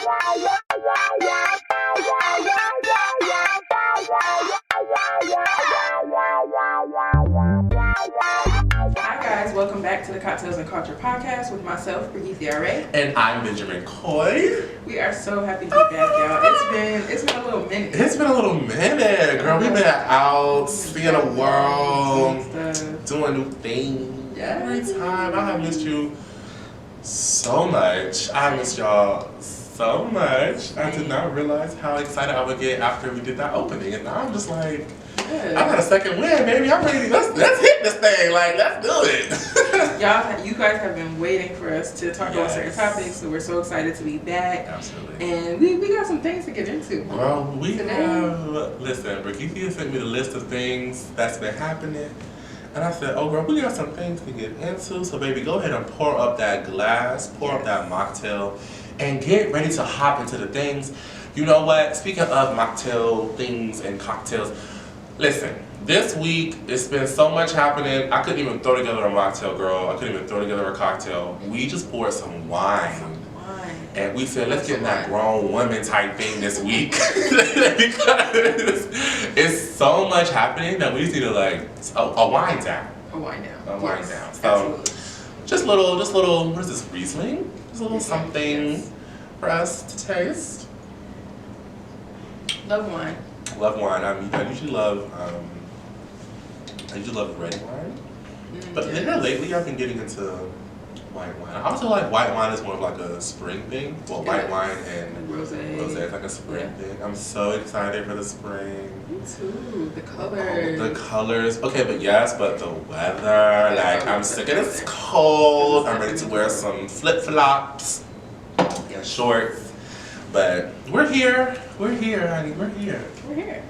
Hi guys, welcome back to the Cocktails and Culture podcast with myself, Brigethia Arai. And I'm Benjamin Coy. We are so happy to be back, y'all. It's been a little minute. It's been a little minute, girl. We've been out, seeing the world, doing new things. Every time. I have missed you so much. I missed y'all so much. I did not realize how excited I would get after we did that opening. And now I'm just like, I got a second win, baby. I'm ready. Let's hit this thing. Like, let's do it. You guys have been waiting for us to talk about certain topics, so we're so excited to be back. Absolutely. And we got some things to get into. Well, listen, Brigethia sent me the list of things that's been happening. And I said, oh girl, we got some things to get into. So baby, go ahead and pour up that glass, pour up that mocktail, and get ready to hop into the things. You know what? Speaking of mocktail things and cocktails, listen, this week it's been so much happening. I couldn't even throw together a mocktail, girl. I couldn't even throw together a cocktail. We just poured some wine. And we said, let's get in that grown woman type thing this week. Because it's so much happening that we just need to a wine down. A wine down. A wine down. So just little, what is this, Riesling? Just a little something for us to taste. Love wine. Love wine. I usually love red wine. But then lately I've been getting into white wine. I also like white wine is more of like a spring thing. Well, white wine and rosé. Rosé is like a spring thing. I'm so excited for the spring. Me too. The colors. The colors. Okay, but the weather. Like, I'm sick of this cold. I'm ready to wear some flip-flops and shorts. But we're here. We're here, honey. We're here. We're here.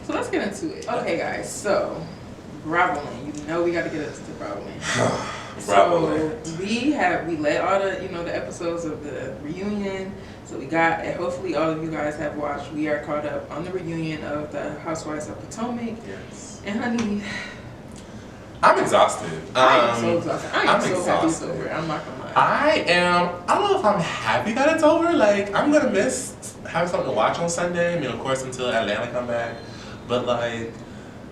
So let's get into it. Okay, guys. So, groveling. You know we got to get into the groveling. So we let all the episodes of the reunion. So we got, and hopefully all of you guys have watched. We are caught up on the reunion of the Housewives of Potomac. Yes. And honey, I'm exhausted. I am so exhausted. I am so exhausted. happy it's over. I'm not gonna lie. I don't know if I'm happy that it's over. Like, I'm gonna miss having something to watch on Sunday. I mean, of course, until Atlanta come back. But like,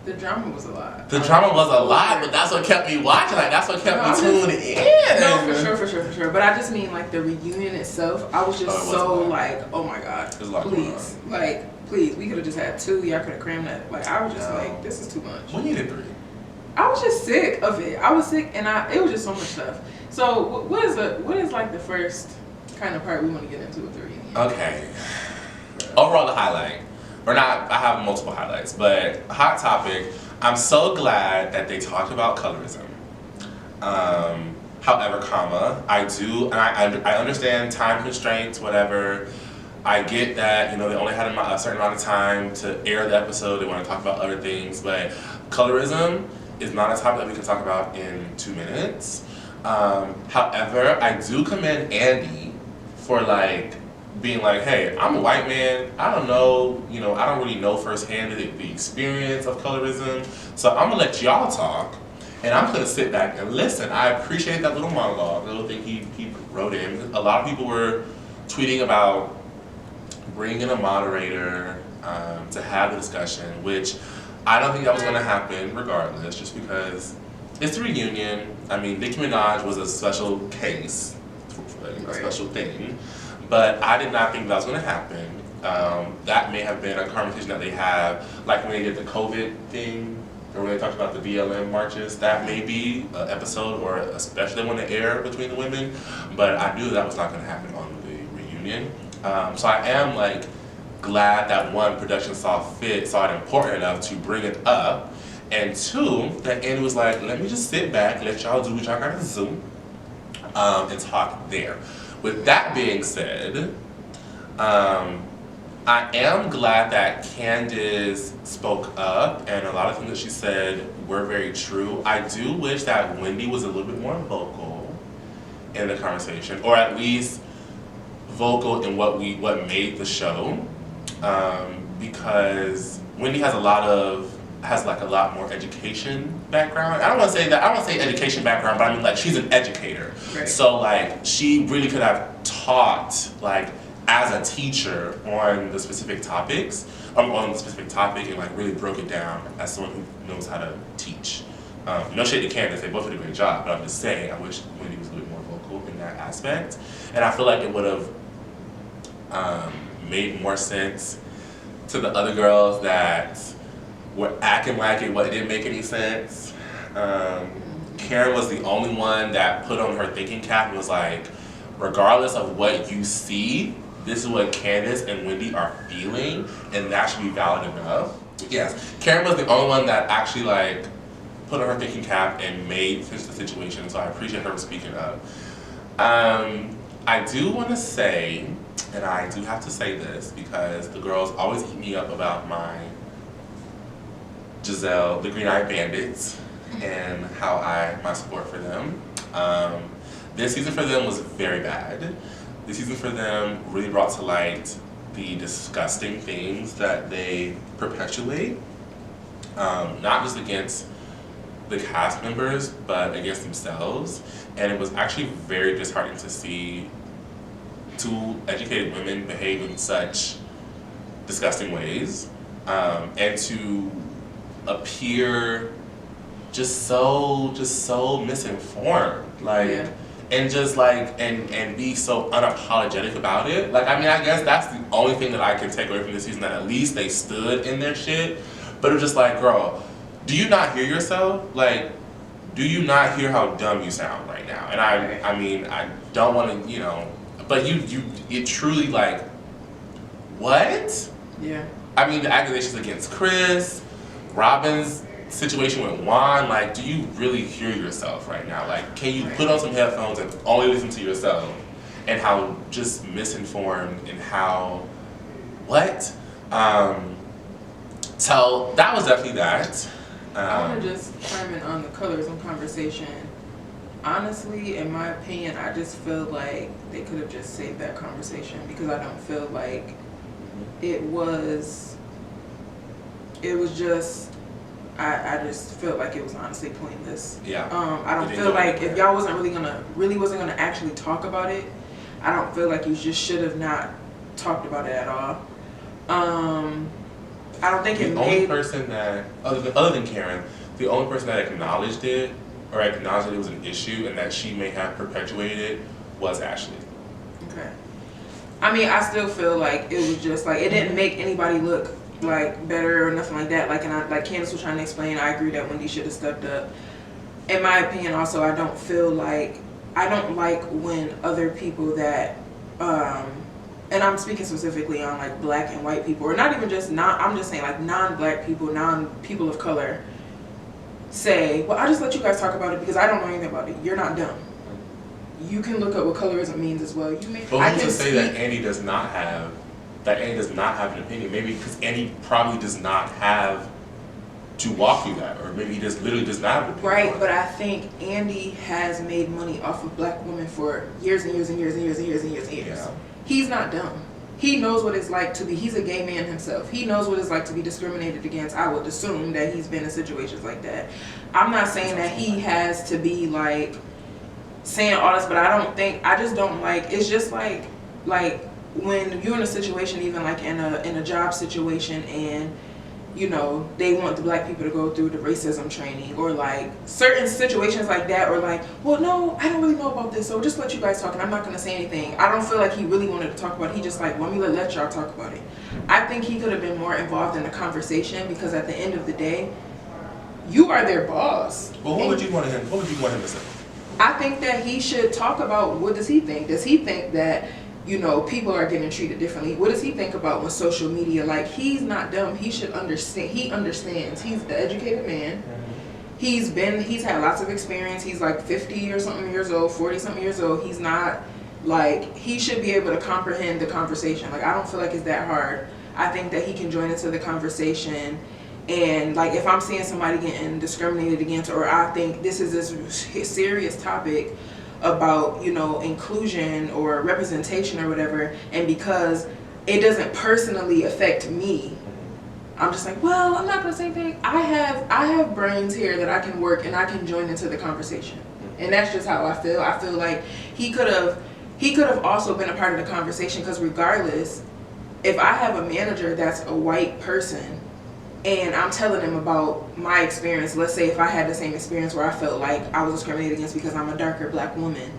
the drama was a lot. The drama was a lot, but that's what kept me watching. Like, that's what kept me tuned in. No, for sure. But I just mean, like, the reunion itself, I was just oh my God, please. Like, please, we could have just had 2. Y'all could have crammed that. Like, I was just like, this is too much. We needed 3. I was just sick of it. I was sick, and it was just so much stuff. So, what is like the first kind of part we want to get into with the reunion? Okay. Overall, the highlight. Or not, I have multiple highlights, but hot topic, I'm so glad that they talked about colorism. However, I understand time constraints, whatever. I get that, they only had a certain amount of time to air the episode, they want to talk about other things, but colorism is not a topic that we can talk about in 2 minutes. However, I do commend Andy for being like, hey, I'm a white man, I don't know, I don't really know firsthand the experience of colorism, so I'm gonna let y'all talk, and I'm gonna sit back and listen. I appreciate that little monologue, the little thing he wrote in. A lot of people were tweeting about bringing a moderator to have the discussion, which I don't think that was gonna happen regardless, just because it's a reunion. I mean, Nicki Minaj was a special case, a special thing. But I did not think that was going to happen. That may have been a conversation that they have, like when they did the COVID thing, or when they talked about the BLM marches. That may be an episode or a special they want to air between the women. But I knew that was not going to happen on the reunion. So I am glad that one, production saw it important enough to bring it up, and 2, that Andy was like, let me just sit back, let y'all do what y'all got to do, and talk there. With that being said, I am glad that Candace spoke up, and a lot of things that she said were very true. I do wish that Wendy was a little bit more vocal in the conversation, or at least vocal in what made the show, because Wendy has a lot more education background. I don't want to say that. I don't want to say education background, but I mean she's an educator. Right. So she really could have taught as a teacher on the specific topics, on the specific topic, and like really broke it down as someone who knows how to teach. No shade to Candace, they both did a great job, but I'm just saying I wish Wendy was a little bit more vocal in that aspect. And I feel like it would have made more sense to the other girls that were acting like it didn't make any sense. Karen was the only one that put on her thinking cap and was like, regardless of what you see, this is what Candace and Wendy are feeling, and that should be valid enough. Yes, Karen was the only one that actually like put on her thinking cap and made sense of the situation, so I appreciate her speaking up. I do want to say, and I do have to say this because the girls always eat me up about my Giselle, the Green Eyed Bandits, and how my support for them. This season for them was very bad. This season for them really brought to light the disgusting things that they perpetuate, not just against the cast members, but against themselves. And it was actually very disheartening to see two educated women behave in such disgusting ways, and to appear just so misinformed, like, yeah. And just like, and be so unapologetic about it. Like, I mean, I guess that's the only thing that I can take away from this season, that at least they stood in their shit. But it was just like, girl, do you not hear yourself? Like, do you not hear how dumb you sound right now? And I mean, I don't want to, you know, but it truly, like, what? Yeah. I mean, the accusations against Chris, Robin's situation with Juan, like, do you really hear yourself right now? Like, can you put on some headphones and only listen to yourself? And how just misinformed and how, what? So that was definitely that. I want to just chime in on the colorism conversation. Honestly, in my opinion, I just feel like they could have just saved that conversation, because I don't feel like it was just, I just felt like it was honestly pointless. Yeah. I don't feel like if y'all wasn't wasn't gonna actually talk about it, I don't feel like you just should have not talked about it at all. I don't think the only person that, other than Karen, the only person that acknowledged it, or acknowledged that it was an issue and that she may have perpetuated it, was Ashley. Okay. I mean, I still feel like it was just like, it didn't make anybody look like better or nothing like that. Like, and like Candace was trying to explain, I agree that Wendy should have stepped up. In my opinion, also, I don't like when other people that, and I'm speaking specifically on like black and white people, or not even just I'm just saying like non-black people, non-people of color, say, well, I just let you guys talk about it because I don't know anything about it. You're not dumb. You can look up what colorism means as well. You may. But who's to say that Andy does not have an opinion? Maybe because Andy probably does not have to walk through that, or maybe he just literally does not have an opinion. Right, but I think Andy has made money off of black women for years and years and years and years and years and years and years. Yeah. He's not dumb. He knows what it's like to be, he's a gay man himself. He knows what it's like to be discriminated against. I would assume that he's been in situations like that. I'm not saying that he has to be like saying all this, but I just don't like, it's just like when you're in a situation, even like in a job situation, and you know, they want the black people to go through the racism training, or like certain situations like that, or like, well, no, I don't really know about this, so just let you guys talk and I'm not gonna say anything. I don't feel like he really wanted to talk about it. He just like, let me let y'all talk about it. I think he could have been more involved in the conversation, because at the end of the day, you are their boss. Well, what would you want him to say? I think that he should talk about, what does he think? Does he think that, you know, people are getting treated differently? What does he think about when social media, like, he's not dumb, he should understand, he understands, he's the educated man, he's had lots of experience, he's like 50 or something years old, 40 something years old, he's not, like, he should be able to comprehend the conversation. Like, I don't feel like it's that hard. I think that he can join into the conversation, and like, if I'm seeing somebody getting discriminated against, or I think this is this serious topic about, you know, inclusion or representation or whatever, and because it doesn't personally affect me, I'm just like, well, I'm not gonna say anything. I have brains here that I can work and I can join into the conversation, and that's just how I feel. I feel like he could have he could have also been a part of the conversation, because regardless, if I have a manager that's a white person and I'm telling them about my experience, let's say if I had the same experience where I felt like I was discriminated against because I'm a darker black woman,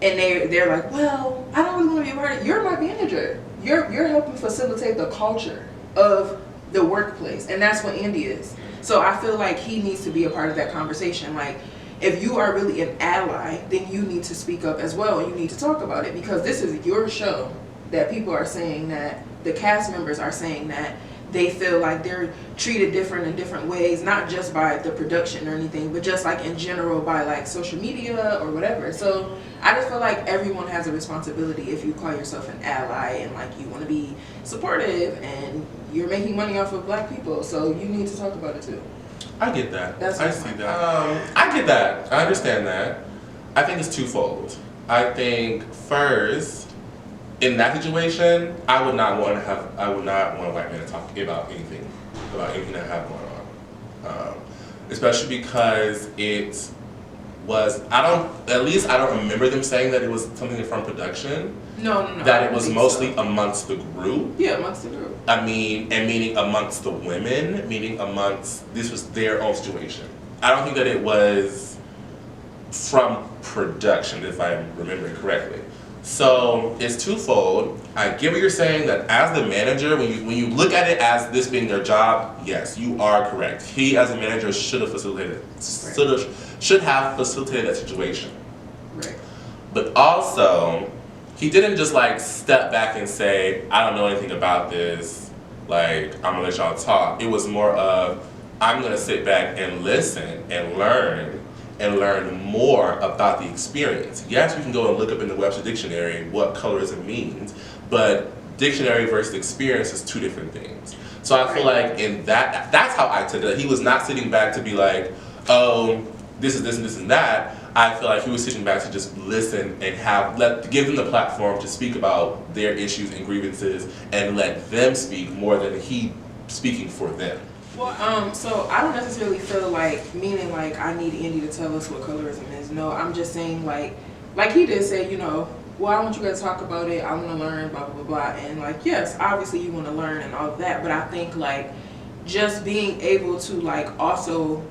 and they're like, well, I don't really want to be a part of it. You're my manager. You're helping facilitate the culture of the workplace, and that's what Andy is. So I feel like he needs to be a part of that conversation. Like, if you are really an ally, then you need to speak up as well, and you need to talk about it, because this is your show that people are saying that, the cast members are saying that they feel like they're treated different in different ways, not just by the production or anything, but just like in general by like social media or whatever. So I just feel like everyone has a responsibility if you call yourself an ally and like you want to be supportive and you're making money off of black people, so you need to talk about it too. I get that. That's I see that. I get that. I understand that. I think it's twofold. I think first, in that situation, I would not want a white man to talk about anything that I have going on. Especially because it was, at least I don't remember them saying that it was something from production. No. That it was mostly amongst the group. Yeah, amongst the group. I mean, and meaning amongst the women, this was their own situation. I don't think that it was from production, if I'm remembering correctly. So it's twofold. I get what you're saying, that as the manager, when you look at it as this being their job, yes, you are correct. He, as a manager, should have facilitated that situation. Right. But also, he didn't just like step back and say, I don't know anything about this, like, I'm gonna let y'all talk. It was more of, I'm gonna sit back and listen and learn more about the experience. Yes, you can go and look up in the Webster Dictionary what colorism means, but dictionary versus experience is two different things. So I feel like in that's how I took it. He was not sitting back to be like, oh, this is this and this and that. I feel like he was sitting back to just listen and give them the platform to speak about their issues and grievances and let them speak more than he speaking for them. Well, so I don't necessarily feel like, meaning like I need Andy to tell us what colorism is. No, I'm just saying like he did say, you know, well, I want you guys to talk about it. I want to learn, blah, blah, blah, blah. And like, yes, obviously you want to learn and all of that. But I think like just being able to like also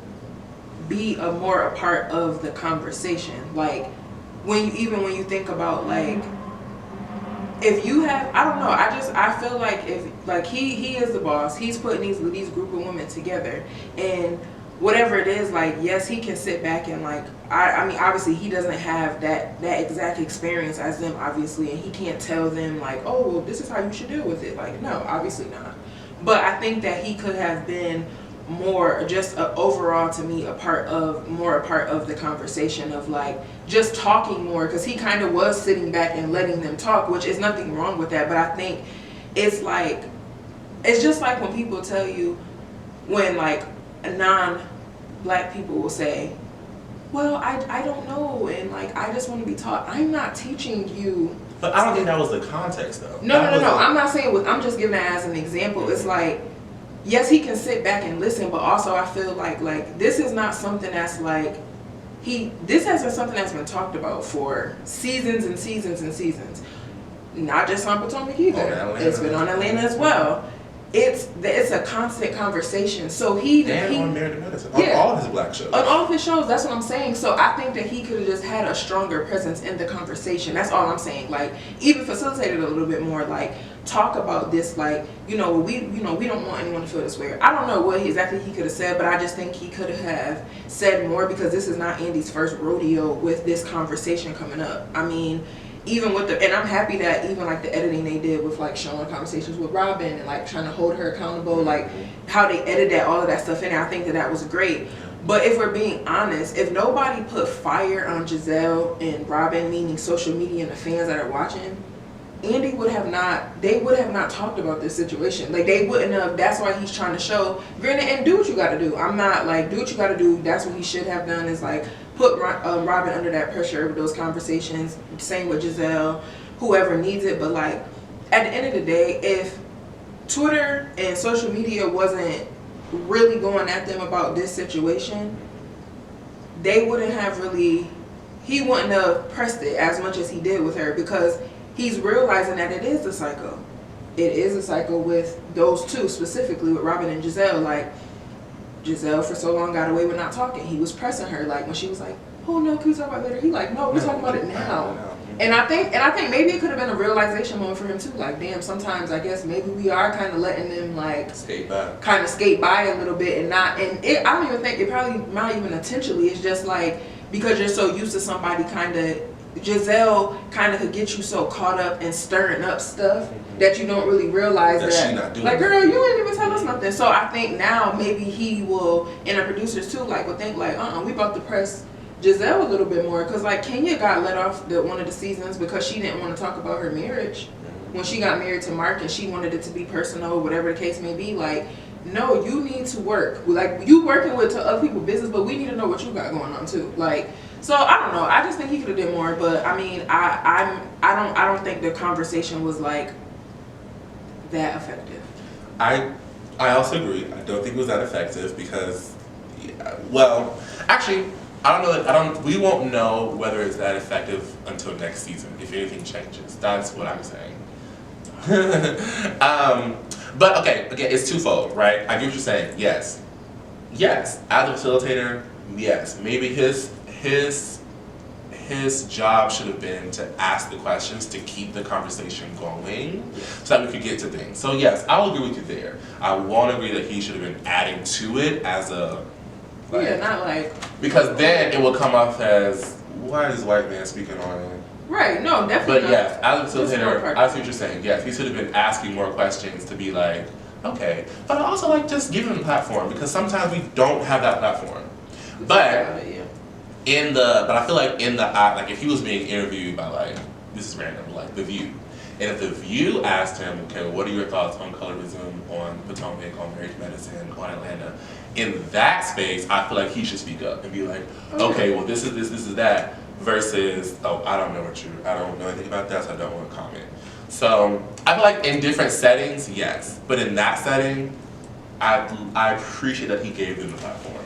be a part of the conversation. Like when you think about like, if you have, I don't know, I feel like if, like he is the boss, he's putting these group of women together, and whatever it is, like, yes, he can sit back and like, I mean, obviously he doesn't have that exact experience as them, obviously, and he can't tell them like, oh, well, this is how you should deal with it. Like, no, obviously not. But I think that he could have been more, just overall to me, a part of the conversation of like just talking more, because he kind of was sitting back and letting them talk, which is nothing wrong with that. But I think it's like, it's just like when people tell you, when like non-black people will say, well, I don't know, and like I just want to be taught. I'm not teaching you. But I don't think that was the context though. No. I'm not saying I'm just giving it as an example. It's like, yes, he can sit back and listen, but also I feel like this is not something that's like, this has been something that's been talked about for seasons and seasons and seasons. Not just on Potomac either. It's been on Atlanta as well. It's a constant conversation. So he on Married to Medicine, on all of his black shows. On all of his shows, that's what I'm saying. So I think that he could have just had a stronger presence in the conversation. That's all I'm saying. Like, even facilitated a little bit more, like, talk about this, like, we don't want anyone to feel this way. I don't know what exactly he could have said, but I just think he could have said more, because this is not Andy's first rodeo with this conversation coming up. I mean, even with and I'm happy that even like the editing they did with like showing conversations with Robin and like trying to hold her accountable, like how they edited all of that stuff in there, I think that was great. But if we're being honest, if nobody put fire on Giselle and Robin, meaning social media and the fans that are watching, Andy they would have not talked about this situation. Like, they wouldn't have. That's why he's trying to show, granted, and do what you gotta do. I'm not like, do what you gotta do. That's what he should have done, is like put Robin under that pressure with those conversations. Same with Giselle, whoever needs it. But like, at the end of the day, if Twitter and social media wasn't really going at them about this situation, they wouldn't have really he wouldn't have pressed it as much as he did with her, because he's realizing that it is a cycle. It is a cycle with those two, specifically with Robin and Giselle. Like, Giselle for so long got away with not talking. He was pressing her, like when she was like, "Oh no, can we talk about it later?" He like, "No, we're talking about it now." And I think maybe it could have been a realization moment for him too. Like, damn, sometimes I guess maybe we are kind of letting them like skate by a little bit, and not. And I don't even think it probably not even intentionally. It's just like because you're so used to somebody kind of. Giselle kind of could get you so caught up in stirring up stuff that you don't really realize that she not doing like, girl, you ain't even tell us nothing. So I think now maybe he will, and the producers too, like will think like, we about to press Giselle a little bit more, because like Kenya got let off one of the seasons because she didn't want to talk about her marriage when she got married to Mark, and she wanted it to be personal, whatever the case may be. Like, no, you need to work. Like, you working with other people's business, but we need to know what you got going on too. Like, so I don't know. I just think he could have did more. But I mean, I don't think the conversation was like that effective. I also agree. I don't think it was that effective because, well, actually, I don't know. We won't know whether it's that effective until next season if anything changes. That's what I'm saying. But okay, again, it's twofold, right? I get what you're saying. Yes, as a facilitator, yes, maybe his job should have been to ask the questions to keep the conversation going so that we could get to things. So yes, I'll agree with you there. I won't agree that he should have been adding to it as a not like, because then it will come off as, why is this white man speaking on it? Right, no, definitely. But yes, as a facilitator, I see what you're saying. Yes, he should have been asking more questions to be like, okay. But I also like just giving him a platform, because sometimes we don't have that platform. But I feel like like if he was being interviewed by like, this is random, like The View. And if The View asked him, okay, what are your thoughts on colorism, on Potomac, on marriage medicine, on Atlanta? In that space, I feel like he should speak up and be like, okay, well this is this is that, versus, I don't know anything about that, so I don't want to comment. So I feel like in different settings, yes. But in that setting, I appreciate that he gave them the platform.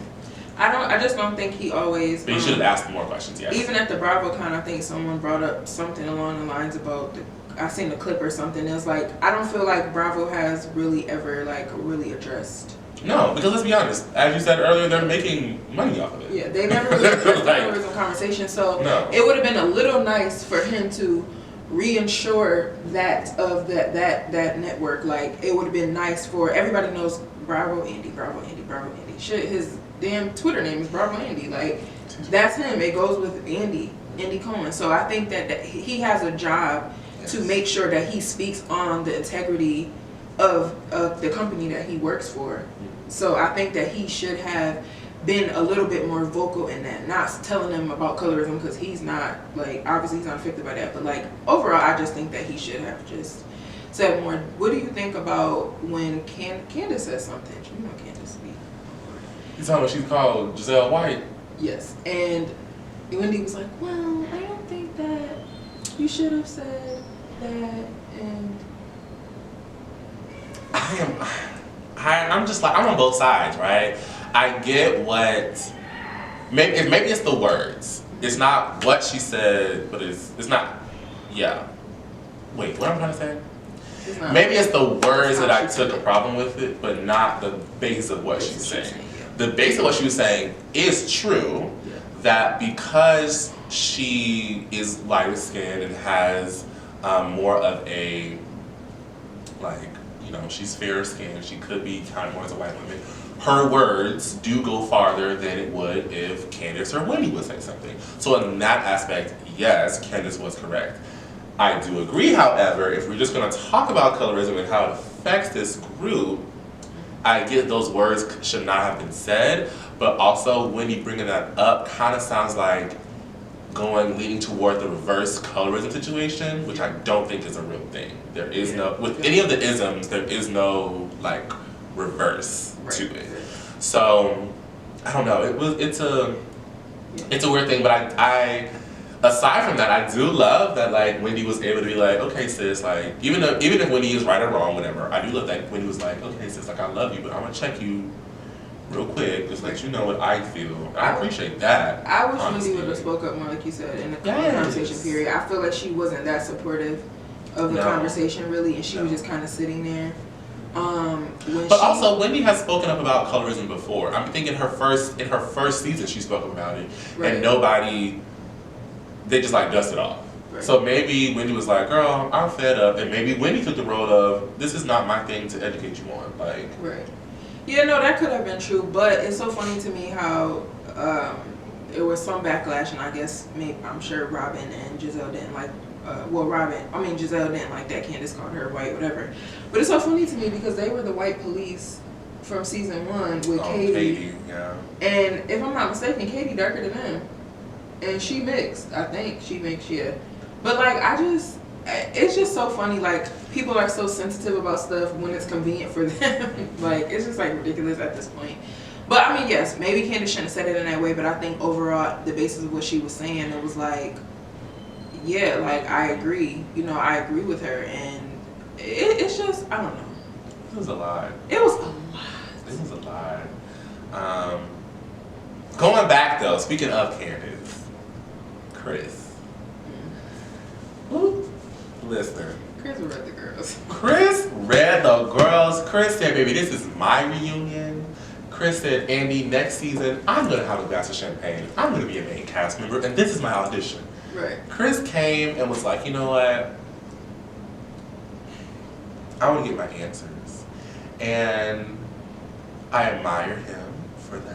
I just don't think he always. But he should have asked more questions. Yes. Even at the BravoCon, I think someone brought up something along the lines about I seen the clip or something. It was like, I don't feel like Bravo has really ever like really addressed. No, because let's be honest. As you said earlier, they're making money off of it. Yeah, they never really addressed the colorism conversation. So it would have been a little nice for him to reinsure that of that network. Like, it would have been nice for everybody knows Bravo Andy. Shit, his damn Twitter name is Bravo Andy. Like, that's him. It goes with Andy Cohen. So I think that he has a job to make sure that he speaks on the integrity of the company that he works for. So I think that he should have been a little bit more vocal in that, not telling them about colorism, because he's not, like, obviously he's not affected by that, but like overall I just think that he should have just said more. What do you think about when Candace says something? You know Candace be. You talking about she's called Giselle White? Yes, and Wendy was like, well, I don't think that you should have said that, and I'm just like, I'm on both sides, right? I get what, maybe it's the words. It's not what she said, but it's not, yeah. Wait, what am I trying to say? Maybe it's the words that I took a problem with it, but not the base of what she's saying. The base of what she was saying is true, that because she is lighter skinned and has more of a, like, you know, she's fair skinned, she could be counted more as a white woman. Her words do go farther than it would if Candace or Wendy would say something. So in that aspect, yes, Candace was correct. I do agree, however, if we're just going to talk about colorism and how it affects this group, I get those words should not have been said, but also Wendy bringing that up kind of sounds like leaning toward the reverse colorism situation, which I don't think is a real thing. There is no, with any of the isms, there is no like reverse to it. So I don't know. It's a weird thing, but I aside from that, I do love that like Wendy was able to be like, okay sis, like even if Wendy is right or wrong, whatever, I do love that Wendy was like, okay sis, like I love you, but I'm gonna check you real quick, just let you know what I feel. I appreciate that. I wish Wendy would have spoke up more, like you said, in the conversation period. I feel like she wasn't that supportive of the conversation, really, and she was just kind of sitting there. Also, Wendy has spoken up about colorism before. I'm thinking in her first season, she spoke about it, and nobody, they just like dusted off. Right. So maybe Wendy was like, "Girl, I'm fed up," and maybe Wendy took the role of, "This is not my thing to educate you on." Like, right. Yeah, no, that could have been true, but it's so funny to me how there was some backlash, and I guess I'm sure Robin and Giselle didn't like. Giselle didn't like that. Candace called her white, whatever. But it's so funny to me because they were the white police from season 1 with Katie. Yeah. And if I'm not mistaken, Katie darker than them, and she mixed. I think she mixed, yeah. But like, it's just so funny. Like, people are so sensitive about stuff when it's convenient for them. Like, it's just like ridiculous at this point. But I mean, yes, maybe Candace shouldn't have said it in that way. But I think overall, the basis of what she was saying, it was like, yeah, like, I agree. You know, I agree with her, and it's just, I don't know. It was a lot. It was a lot. It was a lot. Going back though, speaking of Candace, Chris. Ooh, listen. Chris read the girls. Chris read the girls. Chris said, "Baby, this is my reunion." Chris said, "Andy, next season, I'm gonna have a glass of champagne. I'm gonna be a main cast member, and this is my audition." Right. Chris came and was like, "You know what? I want to get my answers." And I admire him for that.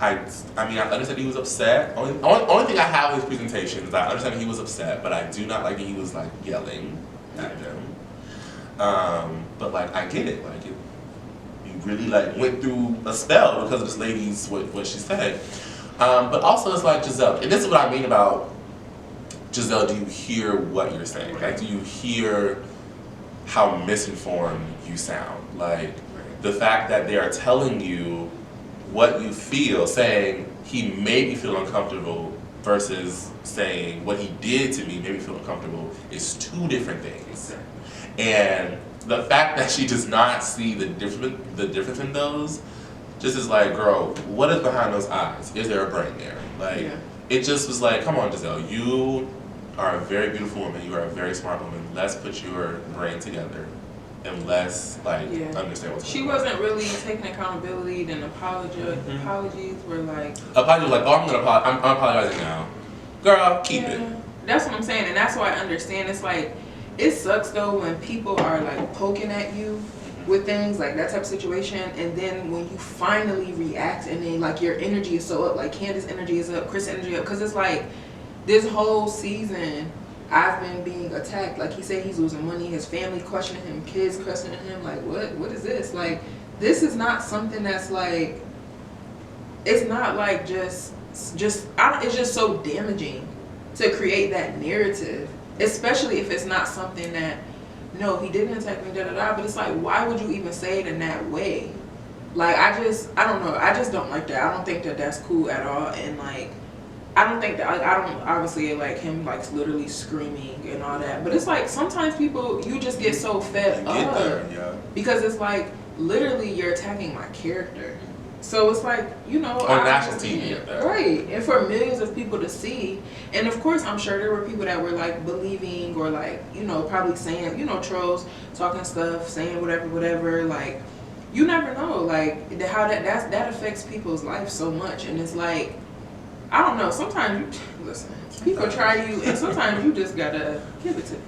I mean, I understand he was upset. Only thing I have with his presentation is I understand he was upset, but I do not like that he was like yelling at them. But like, I get it. Like, he really like went through a spell because of this lady's what she said. But also, it's like Giselle, and this is what I mean about Giselle. Do you hear what you're saying? Like, do you hear how misinformed you sound? Like, the fact that they are telling you what you feel, saying he made me feel uncomfortable versus saying what he did to me made me feel uncomfortable is two different things. And the fact that she does not see the difference in those, just is like, girl, what is behind those eyes? Is there a brain there? Like, it just was like, come on, Giselle, you are a very beautiful woman. You are a very smart woman. Let's put your brain together and let's understand what's going on. She wasn't really taking accountability. Then apologies were like, apologies like, oh, I'm apologizing now. Girl, keep it. That's what I'm saying, and that's why I understand. It's like, it sucks though when people are like poking at you with things like that type of situation, and then when you finally react and then like your energy is so up, like Candace's energy is up, Chris' energy up, because it's like this whole season I've been being attacked. Like, he said he's losing money, his family questioning him, kids questioning him, like, what is this? Like, this is not something that's like, it's not like it's just so damaging to create that narrative, especially if it's not something that, no, he didn't attack me, but it's like, why would you even say it in that way? Like, I don't know, I just don't like that. I don't think that that's cool at all, and like, I don't think that, I don't obviously like him like literally screaming and all that, but it's like sometimes people, you just get so fed up because it's like literally you're attacking my character. So it's like, you know, on national TV at that. Right, and for millions of people to see, and of course I'm sure there were people that were like believing or like, you know, probably saying, you know, trolls talking stuff, saying whatever, like, you never know, like how that affects people's life so much, and it's like, I don't know, sometimes people try you, and sometimes you just gotta give it to them.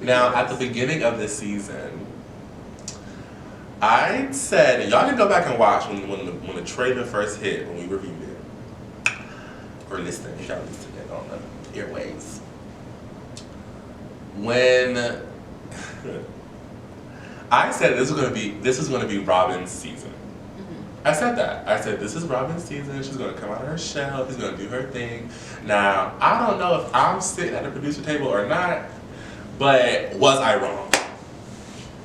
Now, at the beginning of this season, I said, and y'all can go back and watch when the trailer first hit, when we reviewed it, or listen, if y'all listen to it on the airwaves. When I said this is gonna be Robin's season. I said that. I said, this is Robin's season. She's going to come out of her shell. She's going to do her thing. Now, I don't know if I'm sitting at the producer table or not, but was I wrong?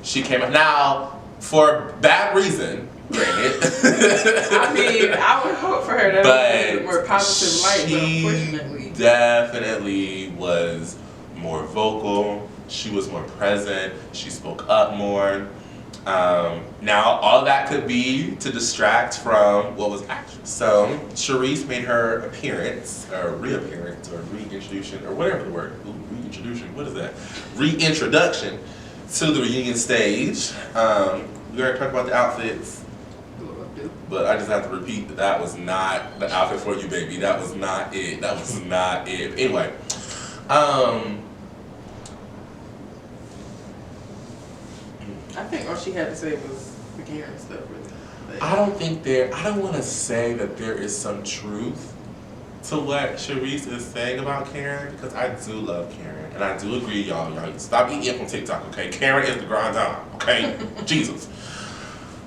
She came out. Now, for bad reason, granted. I mean, I would hope for her to be a more positive light, but unfortunately. She definitely was more vocal. She was more present. She spoke up more. Now, all of that could be to distract from what was actually. So, Sharice made her appearance, or reappearance, or reintroduction, or whatever the word. Ooh, reintroduction, what is that? Reintroduction to the reunion stage. We already talked about the outfits, but I just have to repeat that that was not the outfit for you, baby. That was not it. That was not it. Anyway, I think all she had to say was the Karen stuff, really. I don't want to say that there is some truth to what Sharice is saying about Karen, because I do love Karen, and I do agree, y'all stop eating it from TikTok, okay? Karen is the grind down, okay? Jesus.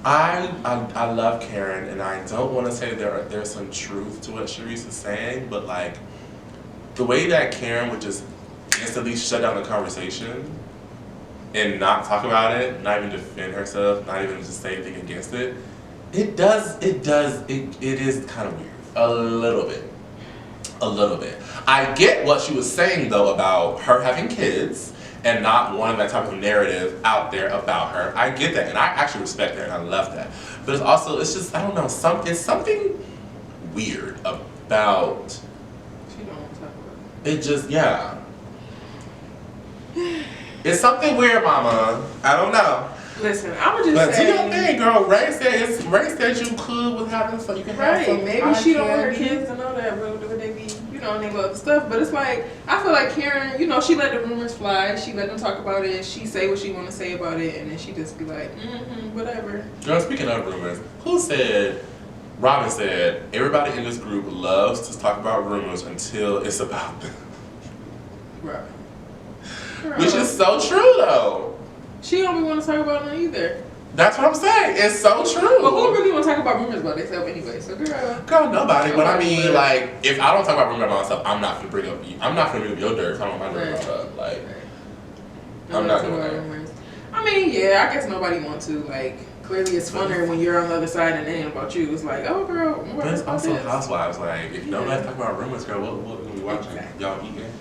I love Karen, and I don't want to say there's some truth to what Sharice is saying, but like the way that Karen would just instantly shut down the conversation and not talk about it, not even defend herself, not even just say anything against it, it is kind of weird. A little bit. I get what she was saying though about her having kids and not wanting that type of narrative out there about her. I get that, and I actually respect that, and I love that. But it's just, I don't know, it's something weird about. She don't want to talk about it. It just, yeah. It's something weird, mama. I don't know. Listen, I would just say. But do your thing, girl. Ray said you cool with having so you can have some. Maybe she don't want her kids to know that, but they be, and they love the stuff. But it's like, I feel like Karen, she let the rumors fly. She let them talk about it. She say what she want to say about it, and then she just be like, whatever. Girl, speaking of rumors, Robin said, everybody in this group loves to talk about rumors until it's about them. Right. Which is so true, though. She don't want to talk about them either. That's what I'm saying. It's so true. But who really want to talk about rumors about themselves anyway? So girl, nobody. But I mean, like, if I don't talk about rumors about myself, I'm not gonna bring up you. I'm not gonna bring up your dirt. If I don't want my dirt brought up. Like, I'm not doing that. I mean, yeah, I guess nobody wants to. Like, clearly it's funner when you're on the other side and it ain't about you. It's like, oh, girl. But it's also Housewives. Like, if nobody's talking about rumors, girl, what are we watching? Exactly. Y'all eating?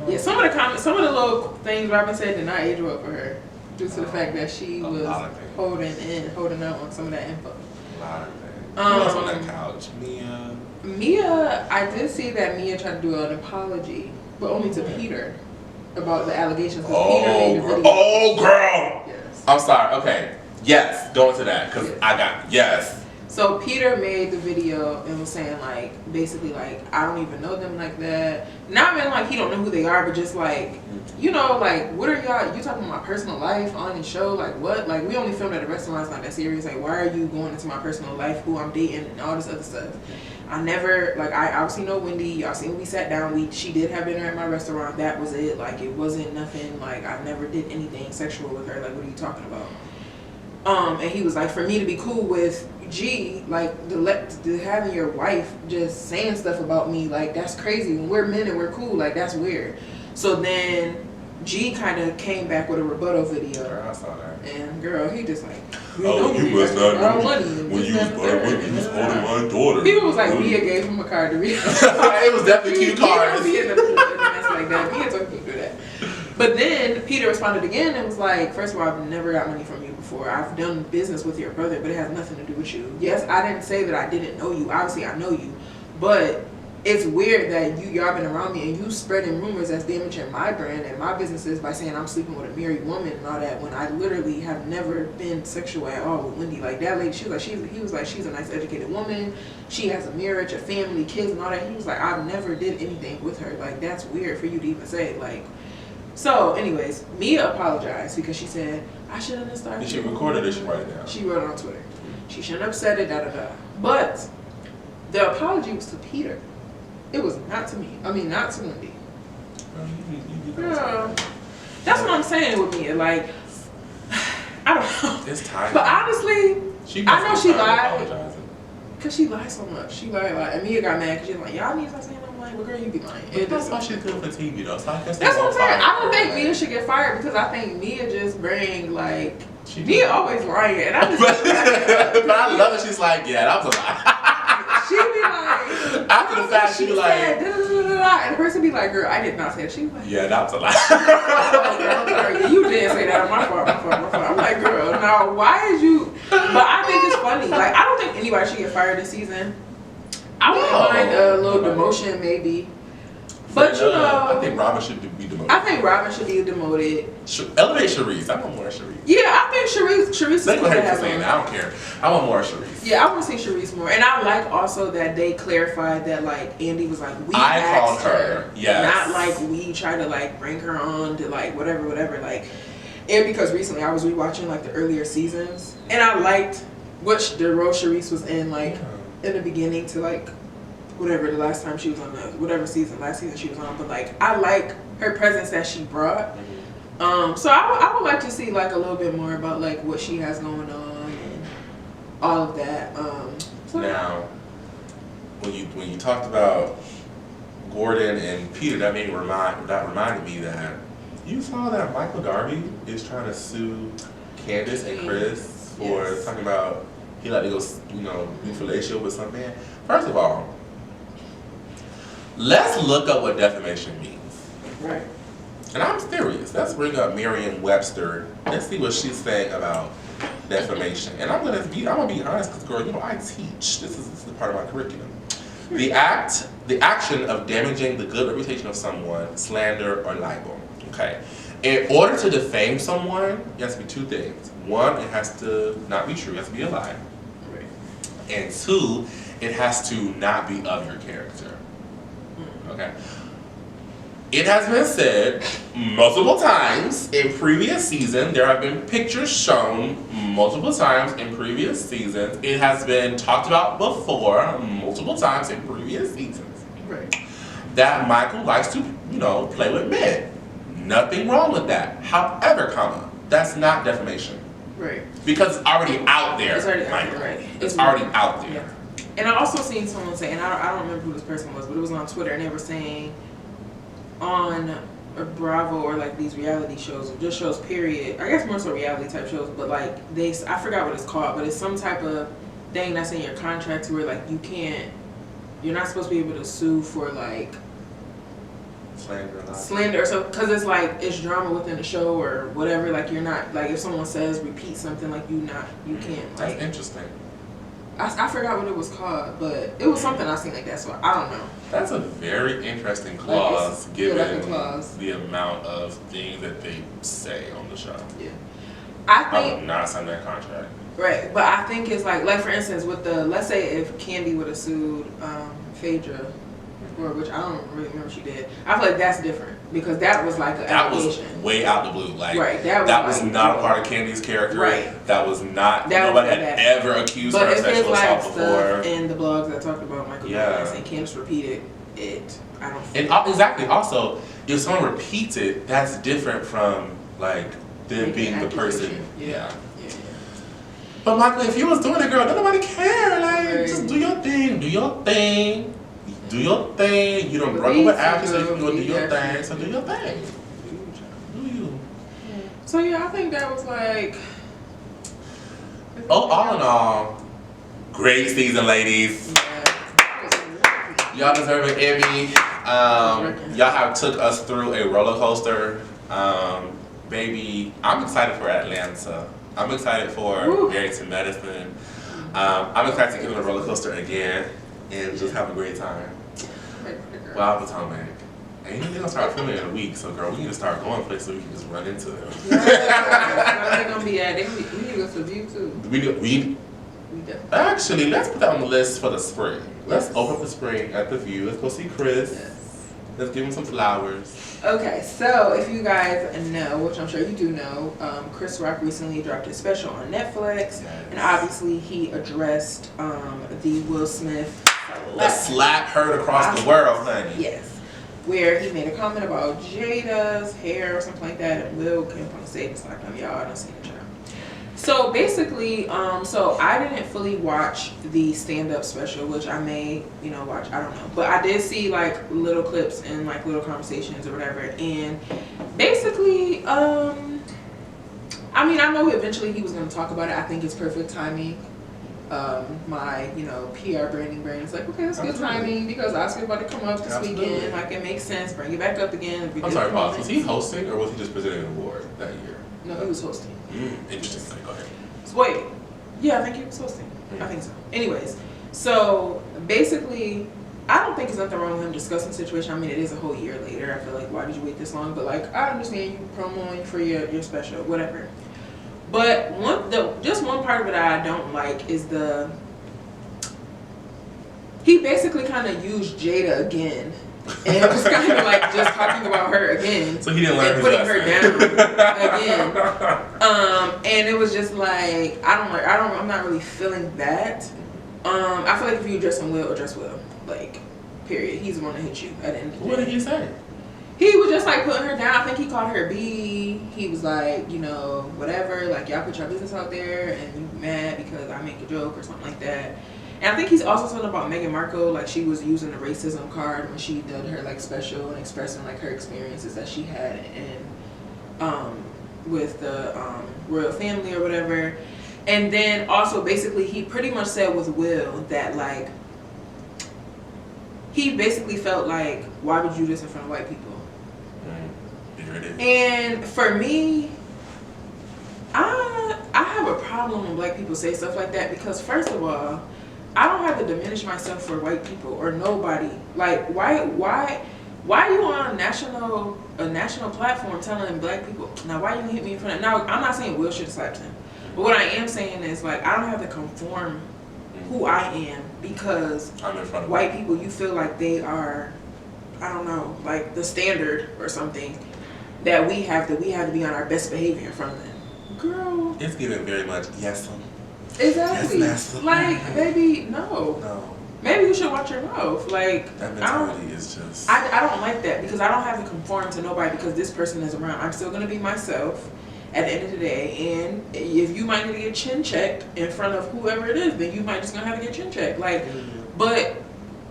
Yeah, some of the comments, some of the little things Robin said did not age well for her, due to the fact that she was holding out on some of that info. A lot of things. Who else on that couch? Mia, I did see that Mia tried to do an apology, but only to Peter about the allegations. Peter made the video. Oh, girl! Yes. I'm sorry. Okay. Yes. Go into that because I got yes. So Peter made the video and was saying like, basically like, I don't even know them like that. Not even like he don't know who they are, but just like, like, what are y'all, you talking about my personal life on the show? Like what? Like we only filmed at a restaurant, it's not that serious. Like why are you going into my personal life, who I'm dating and all this other stuff? I never, like I obviously know Wendy, y'all seen when we sat down, she did have dinner at my restaurant, that was it. Like it wasn't nothing, like I never did anything sexual with her, like what are you talking about? And he was like, for me to be cool with G, like the having your wife just saying stuff about me, like that's crazy. When we're men and we're cool, like that's weird. So then G kind of came back with a rebuttal video. Girl, I saw that. And girl, he just like, you must not know when you was holding my daughter. People was like, Mia gave him a card to read. It was definitely cute cards. Mia in the mess like that. Mia told me to do that. But then Peter responded again and was like, first of all, I've never got money from you before. I've done business with your brother, but it has nothing to do with you. Yes, I didn't say that I didn't know you. Obviously, I know you. But it's weird that y'all been around me and you spreading rumors that's damaging my brand and my businesses by saying I'm sleeping with a married woman and all that when I literally have never been sexual at all with Wendy. Like that lady, he was like, she's a nice educated woman. She has a marriage, a family, kids and all that. He was like, I've never did anything with her. Like that's weird for you to even say. Like, so anyways, Mia apologized because she said, I shouldn't have started. Did she record it or she write it down? She wrote it on Twitter. She shouldn't have said it, But the apology was to Peter. It was not to me. I mean, not to Wendy. Girl, that's what I'm saying with Mia. Like, I don't know. It's tired. But honestly, I know she lied. Because she lied so much. She lied. And Mia got mad because she was like, y'all need to stop saying I'm lying. But girl, you be lying. That's why she's good for TV, though. So that's what I'm saying. I don't think Mia should get fired because I think Mia just bring, like, Mia always lying. And I just but I love it. She's like, yeah, that was a lie. She be like, after the fact, she be like, and the person be like, girl, I did not say it. She be like, yeah, that was a lie. Oh, girl, I'm sorry. You did say that. My fault. I'm like, girl, now why why she get fired this season. I wouldn't mind a little demotion maybe. But you know, I think Robin should be demoted. I think Robin should be demoted. Elevate Charisse. I want more Charisse. Yeah, I think Charisse is they cool to have saying that. I don't care. I want more Charisse. Yeah, I want to see Charisse more. And I like also that they clarified that like Andy was like, we I asked called her. Yes. Not like we try to like bring her on to like whatever. Like, and because recently I was rewatching like the earlier seasons and I liked the role Charisse was in like in the beginning to like whatever the last time she was on the last season she was on, but like I like her presence that she brought. So I would like to see like a little bit more about like what she has going on and all of that. Now, when you talked about Gordon and Peter, that reminded me that you saw that Michael Darby is trying to sue Candace and Chris for talking about he like to go do fellatio with some man. First of all, let's look up what defamation means. Right. And I'm serious. Let's bring up Merriam-Webster. Let's see what she's saying about defamation. And I'm gonna be honest, because girl, I teach. This is part of my curriculum. The action of damaging the good reputation of someone, slander or libel. Okay. In order to defame someone, it has to be two things. One, it has to not be true. It has to be a lie. Right. And two, it has to not be of your character. Okay. It has been said multiple times in previous seasons. There have been pictures shown multiple times in previous seasons. It has been talked about before multiple times in previous seasons. Right. That Michael likes to, play with men. Nothing wrong with that. However, that's not defamation. Right. Because it's already out there. It's already out there, right. It's already out there. Yeah. And I also seen someone say, and I don't remember who this person was, but it was on Twitter, and they were saying on Bravo or like these reality shows or just shows period, I guess more so reality type shows, but like I forgot what it's called, but it's some type of thing that's in your contract where like you're not supposed to be able to sue for like slander or so, because it's like it's drama within the show or whatever, like you're not like if someone says repeat something like you can't like. That's interesting. I forgot what it was called, but it was something I seen like that, so I don't know. That's a very interesting clause, given clause. the amount of things that they say on the show. Yeah, I would not sign that contract. Right, but I think it's like for instance with let's say if Candy would have sued Phaedra, or which I don't really remember she did. I feel like that's different because that was like an allegation. Was way out the blue. Like right, that was not a part of Candy's character. Right. That was not. Nobody had ever accused her of sexual assault before. In the blogs that talked about Michael Douglas and Candace repeated it, I don't think. And exactly. Also, if someone repeats it, that's different from like them being the person. Yeah. But Michael, if you was doing it, girl, nobody care. Like, just do your thing. Do your thing. Do your thing. You don't broke up with Ashley, so you can go do your thing. So do your thing. Do you? So yeah, I think that was like. All in all, great season, ladies. Yeah. Y'all deserve an Emmy. Y'all have took us through a roller coaster. Baby, I'm excited for Atlanta. I'm excited for Barrington Medicine. I'm excited to get on a roller coaster again and just have a great time. Wow, Potomac. Ain't they gonna start filming in a week, so girl, we need to start going places so we can just run into them. Yeah, where they gonna be at? We need to go to the View too. We actually, let's put that on the list for the spring. Let's open up the spring at the View. Let's go see Chris. Yes. Let's give him some flowers. Okay, so if you guys know, which I'm sure you do know, Chris Rock recently dropped his special on Netflix, and obviously he addressed the Will Smith the slap heard across the world, honey. Yes, where he made a comment about Jada's hair or something like that, and Will came up on stage and slapped him. Y'all done seen the child. So basically, so I didn't fully watch the stand-up special, which I may, watch. I don't know, but I did see like little clips and like little conversations or whatever. And basically, I mean, I know eventually he was going to talk about it. I think it's perfect timing. My PR branding brain is like, okay, that's good timing because Oscar's about to come up this weekend. Like it makes sense. Bring it back up again. I'm sorry, Boss. Was he hosting or was he just presenting an award that year? No, he was hosting. Interesting. Go ahead. So wait, Yeah, I think he was hosting. I think so. Anyways, so basically, I don't think there's nothing wrong with him discussing the situation. I mean, it is a whole year later. I feel like, why did you wait this long? But like, I understand you promoing for your special, whatever. But just one part of it that I don't like is he basically kind of used Jada again. And it was kind of like just talking about her again. So he didn't learn and putting her down again. And it was just like, I'm not really feeling that. I feel like if you address him well, address well. Like, period. He's the one that hit you at the end of the day. What did he say? He was just like putting her down. I think he called her a B. He was like, you know, whatever. Like, y'all put your business out there and you mad because I make a joke or something like that. And I think he's also talking about Meghan Markle. Like, she was using the racism card when she did her like special and expressing like her experiences that she had with the royal family or whatever. And then also basically he pretty much said with Will that like he basically felt like, why would you do this in front of white people? And for me, I have a problem when black people say stuff like that because first of all, I don't have to diminish myself for white people or nobody. Like, why are you on a national platform telling black people? Now, why you hit me in front of? Now, I'm not saying Will should have slapped him, but what I am saying is like I don't have to conform who I am because I'm in front of white people. You feel like they are, I don't know, like the standard or something that we have to be on our best behavior in front of them. Girl, it's giving very much yes. Exactly. Yes, like, baby, no. No. Maybe you should watch your mouth. Like, that mentality is just. I don't like that because I don't have to conform to nobody because this person is around. I'm still gonna be myself at the end of the day. And if you might need to get chin checked in front of whoever it is, then you might just gonna have to get chin checked. Like, but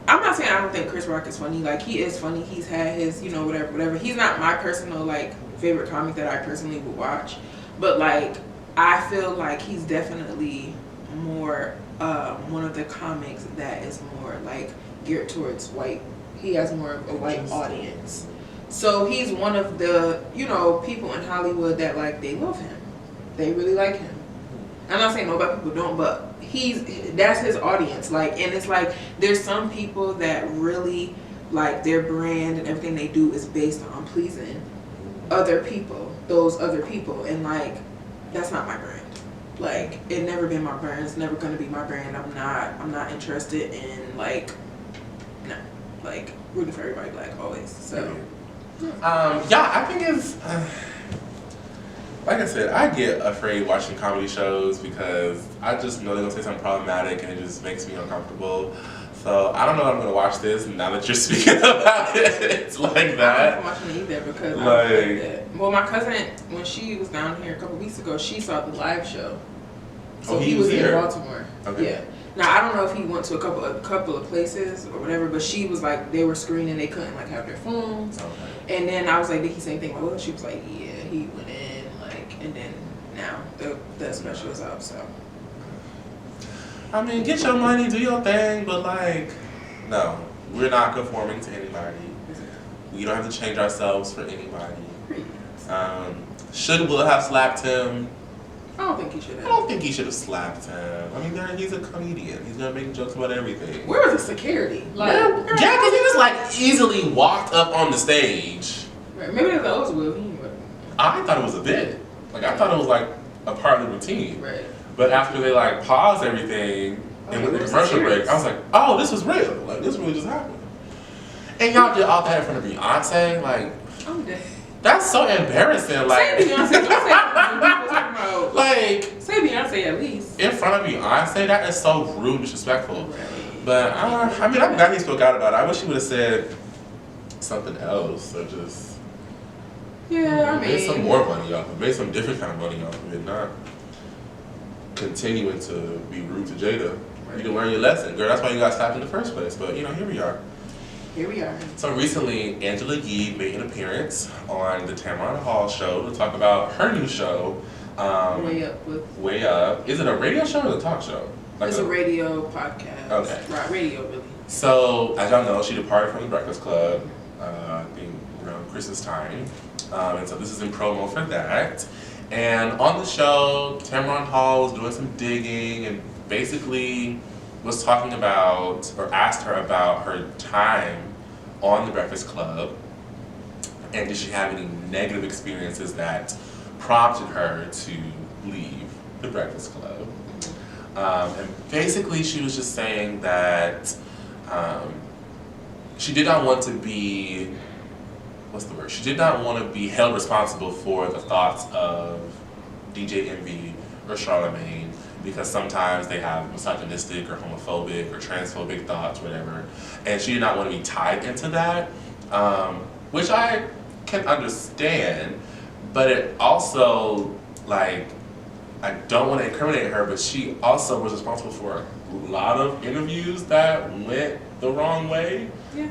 I'm not saying I don't think Chris Rock is funny. Like, he is funny. He's had his, you know, whatever. He's not my personal like favorite comic that I personally would watch, but like I feel like he's definitely more one of the comics that is more like geared towards white. He has more of a white audience. So he's one of the, you know, people in Hollywood that like they love him. They really like him. I'm not saying nobody people don't, but that's his audience. Like, and it's like there's some people that really like their brand and everything they do is based on pleasing other people, those other people, and like that's not my brand. Like, it never been my brand. It's never gonna be my brand. I'm not interested in like rooting for everybody black always. So yeah, I think it's like I said, I get afraid watching comedy shows because I just know they're gonna say something problematic and it just makes me uncomfortable. So I don't know if I'm gonna watch this now that you're speaking about it. It's like that. I'm not watching it either because I don't like that. Well, my cousin, when she was down here a couple weeks ago, she saw the live show. So he was here in Baltimore. Okay. Yeah. Now I don't know if he went to a couple of places or whatever, but she was like they were screening, they couldn't like have their phones. Okay. And then I was like, did he say anything about it? She was like, yeah, he went in like, and then now the special is up. So. I mean, get your money, do your thing, but like, no, we're not conforming to anybody. We don't have to change ourselves for anybody. Should Will have slapped him? I don't think he should have. I don't think he should have slapped him. I mean, he's a comedian. He's gonna make jokes about everything. Where was the security? Like, yeah, because he was like easily walked up on the stage. Right. Maybe that was Will. I thought it was a bit. Like, I thought it was like a part of the routine. Right. But after they like paused everything and with the commercial break, I was like, oh, this was real. Like, this really just happened. And y'all did all that in front of Beyonce. Like, I'm dead. That's so embarrassing. Like, say Beyonce. Don't say about, like, say Beyonce at least. In front of Beyonce, that is so rude and disrespectful. Right. But I mean, I'm glad he spoke out about it. I wish he would have said something else or just made some more money off of it, made some different kind of money off of it, not continuing to be rude to Jada. Right. You can learn your lesson, girl. That's why you got stopped in the first place. But you know, here we are. Here we are. So recently, Angela Yee made an appearance on the Tamron Hall show to talk about her new show. Way Up. Is it a radio show or a talk show? Like it's a radio podcast. Okay. Right, radio really. So, as y'all know, she departed from the Breakfast Club, I think around Christmas time. And so this is in promo for that. And on the show, Tamron Hall was doing some digging and basically was talking about, or asked her about her time on The Breakfast Club, and did she have any negative experiences that prompted her to leave The Breakfast Club. And basically she was just saying that she did not want to be, what's the word? She did not want to be held responsible for the thoughts of DJ Envy or Charlamagne, because sometimes they have misogynistic or homophobic or transphobic thoughts, whatever. And she did not want to be tied into that, which I can understand, but it also, like, I don't want to incriminate her, but she also was responsible for a lot of interviews that went the wrong way. Yeah.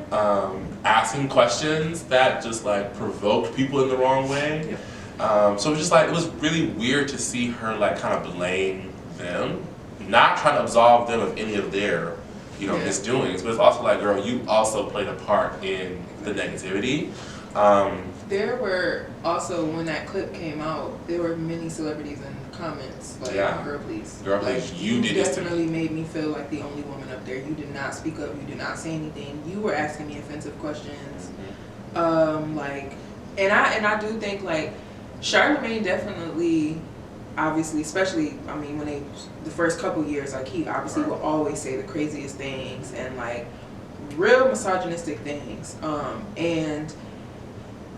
Asking questions that just like provoked people in the wrong way. Yeah. So it was just like, it was really weird to see her like kind of blame them, not trying to absolve them of any of their, you know, misdoings, but it's also like, girl, you also played a part in the negativity. There were also, when that clip came out, there were many celebrities in comments like, "Girl, please, girl, please, like, you did this to definitely made me feel like the only woman up there. You did not speak up. You did not say anything. You were asking me offensive questions." Like, and I do think like Charlamagne definitely, obviously, especially, I mean, when the first couple years, like, he obviously will always say the craziest things and like real misogynistic things. And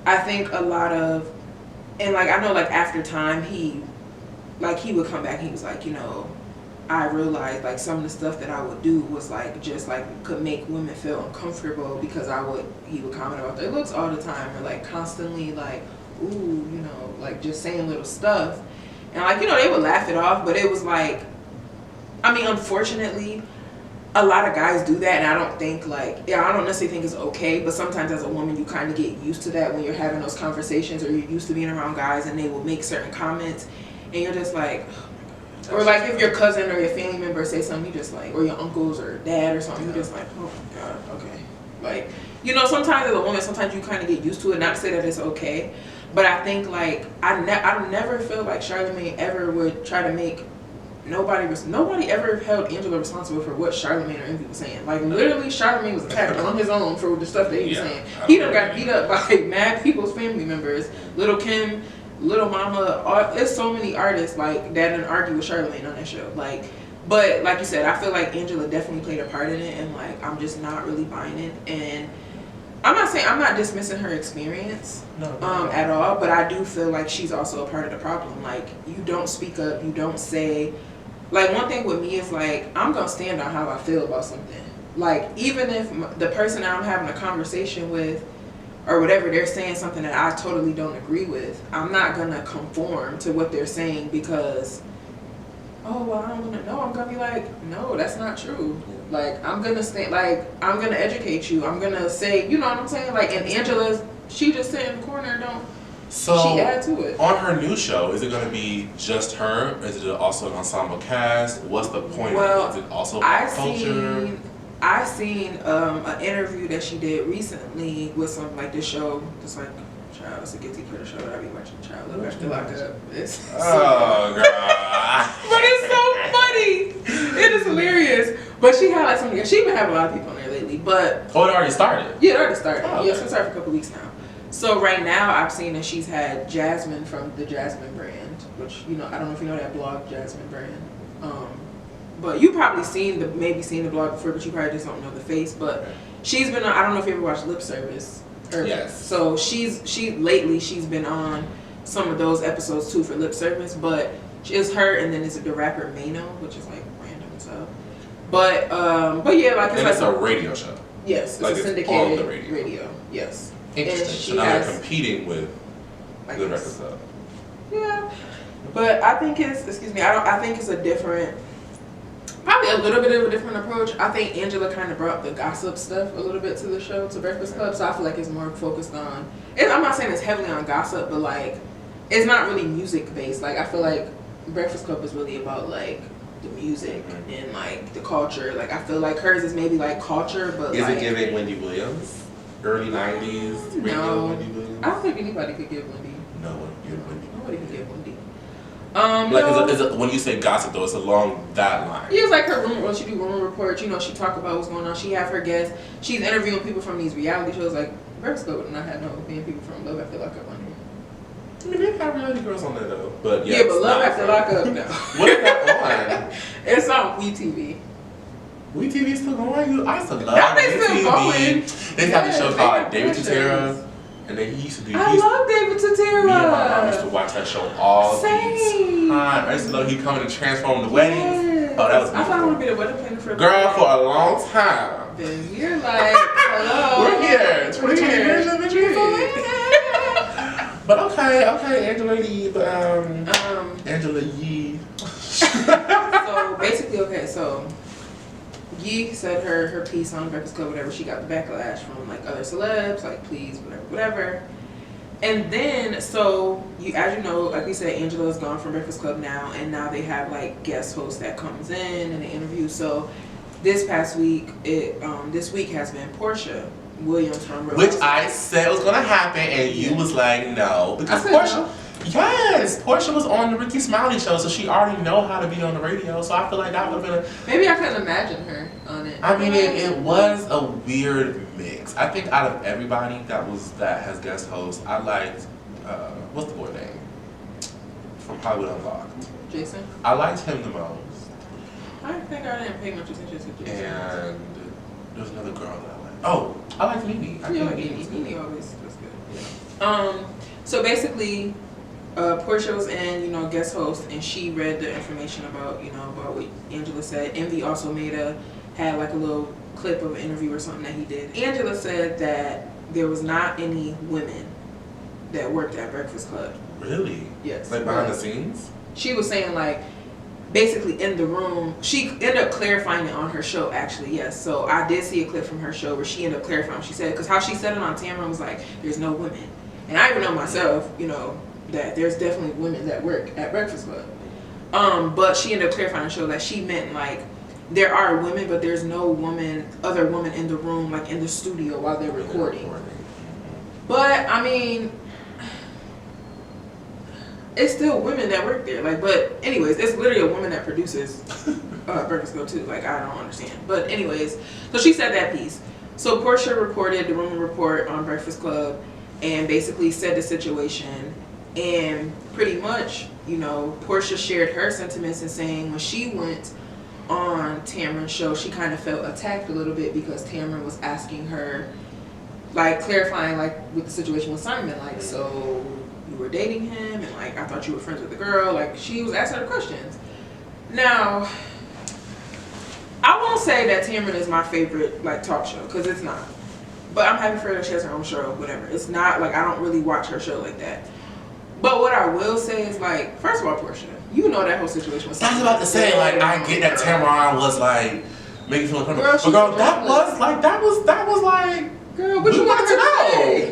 I think a lot of, and like, I know like after time he would come back and he was like, you know, I realized like some of the stuff that I would do was like just like could make women feel uncomfortable because he would comment about their looks all the time or like constantly like, ooh, you know, like just saying little stuff. And like, you know, they would laugh it off, but it was like, I mean, unfortunately, a lot of guys do that, and I don't think like, I don't necessarily think it's okay, but sometimes as a woman you kind of get used to that when you're having those conversations, or you're used to being around guys and they will make certain comments and you're just like, oh my God. Or like if your cousin or your family member say something, you just like, or your uncles or dad or something, you're just like, oh my God, okay. Like, you know, sometimes as a woman, sometimes you kind of get used to it, not to say that it's okay, but I think like, I never feel like Charlamagne ever would try to make nobody ever held Angela responsible for what Charlamagne or Envy was saying. Like, literally, Charlamagne was attacked on his own for the stuff that he was saying. He done got beat up by mad people's family members. Little Kim, Little Mama, there's so many artists like that didn't argue with Charlamagne on that show. Like, but like you said, I feel like Angela definitely played a part in it, and like I'm just not really buying it. And I'm not dismissing her experience at all, but I do feel like she's also a part of the problem. Like, you don't speak up, you don't say. Like, one thing with me is like, I'm gonna stand on how I feel about something. Like, even if the person that I'm having a conversation with or whatever, they're saying something that I totally don't agree with, I'm not gonna conform to what they're saying because, oh, well, I don't wanna know. I'm gonna be like, no, that's not true. Like, I'm gonna stand, like, I'm gonna educate you. I'm gonna say, you know what I'm saying? Like, and Angela's, she just sit in the corner and she add to it. On her new show, is it going to be just her? Is it also an ensemble cast? What's the point? Well, is it also culture? I seen an interview that she did recently with some like this show, just like child, it's a guilty pleasure show that I be watching. Child, look after lock up. It's oh god! But it's so funny. It is hilarious. But she had like some. She even have a lot of people on there lately. But it already started. Yeah, it already started. Oh, okay. Yeah, it's been started for a couple weeks now. So right now, I've seen that she's had Jasmine from the Jasmine brand, which, you know, I don't know if you know that blog, Jasmine brand. But you probably maybe seen the blog before, but you probably just don't know the face. But she's been on, I don't know if you ever watched Lip Service. Yes. So lately she's been on some of those episodes too for Lip Service, but it's her, and then it's the rapper Mano, which is like random and stuff. But yeah, like it's a radio show. Yes, like it's a syndicated on the radio. Yes. Interesting. So now they're competing with the Breakfast Club. Yeah, but I think I think it's a different, probably a little bit of a different approach. I think Angela kind of brought the gossip stuff a little bit to the show, to Breakfast Club, so I feel like it's more focused on, I'm not saying it's heavily on gossip, but like, it's not really music based. Like, I feel like Breakfast Club is really about like the music and like the culture. Like, I feel like hers is maybe like culture, but is it giving Wendy Williams? Early 90s radio no, Wendy Williams? I don't think anybody could give Wendy. No one could give Wendy. Nobody could give Wendy. Like, no. is it, when you say gossip though, it's along that line. Yeah, it's like her rumor. When she do rumor reports, you know, she talk about what's going on. She have her guests. She's interviewing people from these reality shows. Like Breakfast Club would not have no being people from Love After Lockup on here. I mean, they got reality girls on there though. But yeah, but Love After Lockup, no. What is that on? It's on WeTV. WeTV still going? I used to love Now they still going. They have this show called David Tutera. And they used to do. I love David Tutera. Me and my mom used to watch that show all the Same. time. I used to love he coming to transform the weddings. Yes. Oh, that was beautiful. I thought I would be the wedding planner for girl for a long time. Then you're like, hello. We're here. 2020 years of adventure. But okay, Angela Yee. Angela Yee. So basically, okay, so Yee said her piece on Breakfast Club, whatever. She got the backlash from like other celebs, like please, whatever. And then, so as you know, like we said, Angela is gone from Breakfast Club now, and now they have like guest hosts that comes in and they interview. So this past week, this week has been Portia Williams from Real Which Housewives. I said was gonna happen, and you was like no because Portia. No. Yes, Portia was on the Ricky Smiley show, so she already know how to be on the radio. So I feel like that would have been Maybe I couldn't imagine her on it. I mean, it was a weird mix. I think out of everybody that has guest hosts, I liked what's the boy name from Hollywood Unlocked? Jason. I liked him the most. I think I didn't pay much attention to Jason. And there's another girl that I liked. Oh, I liked Nene. I feel like Nene always was good. Yeah. So basically, Portia was in, you know, guest host, and she read the information about, you know, about what Angela said. Envy also had like a little clip of an interview or something that he did. Angela said that there was not any women that worked at Breakfast Club. Really? Yes. Like behind the scenes? She was saying like, basically in the room, she ended up clarifying it on her show actually, yes. So I did see a clip from her show where she ended up clarifying. She said, because how she said it on Tamron was like, there's no women. And I even know myself, you know, that there's definitely women that work at Breakfast Club. But she ended up clarifying the show that she meant like there are women, but there's no other woman in the room, like in the studio while they're recording. But I mean, it's still women that work there. Like, but anyways, it's literally a woman that produces Breakfast Club too. Like, I don't understand. But anyways, so she said that piece. So Portia reported the rumor report on Breakfast Club and basically said the situation. And pretty much, you know, Portia shared her sentiments in saying when she went on Tamron's show, she kind of felt attacked a little bit because Tamron was asking her, like, clarifying, like, with the situation with Simon, like, so you were dating him, and, like, I thought you were friends with the girl. Like, she was asking her questions. Now, I won't say that Tamron is my favorite, like, talk show, because it's not. But I'm happy for her that she has her own show, whatever. It's not, like, I don't really watch her show like that. But what I will say is, like, first of all, Portia, you know that whole situation was. I was about to say, like, I get that Tamron was like making you feel uncomfortable. But girl, that was like, girl, what you want to know?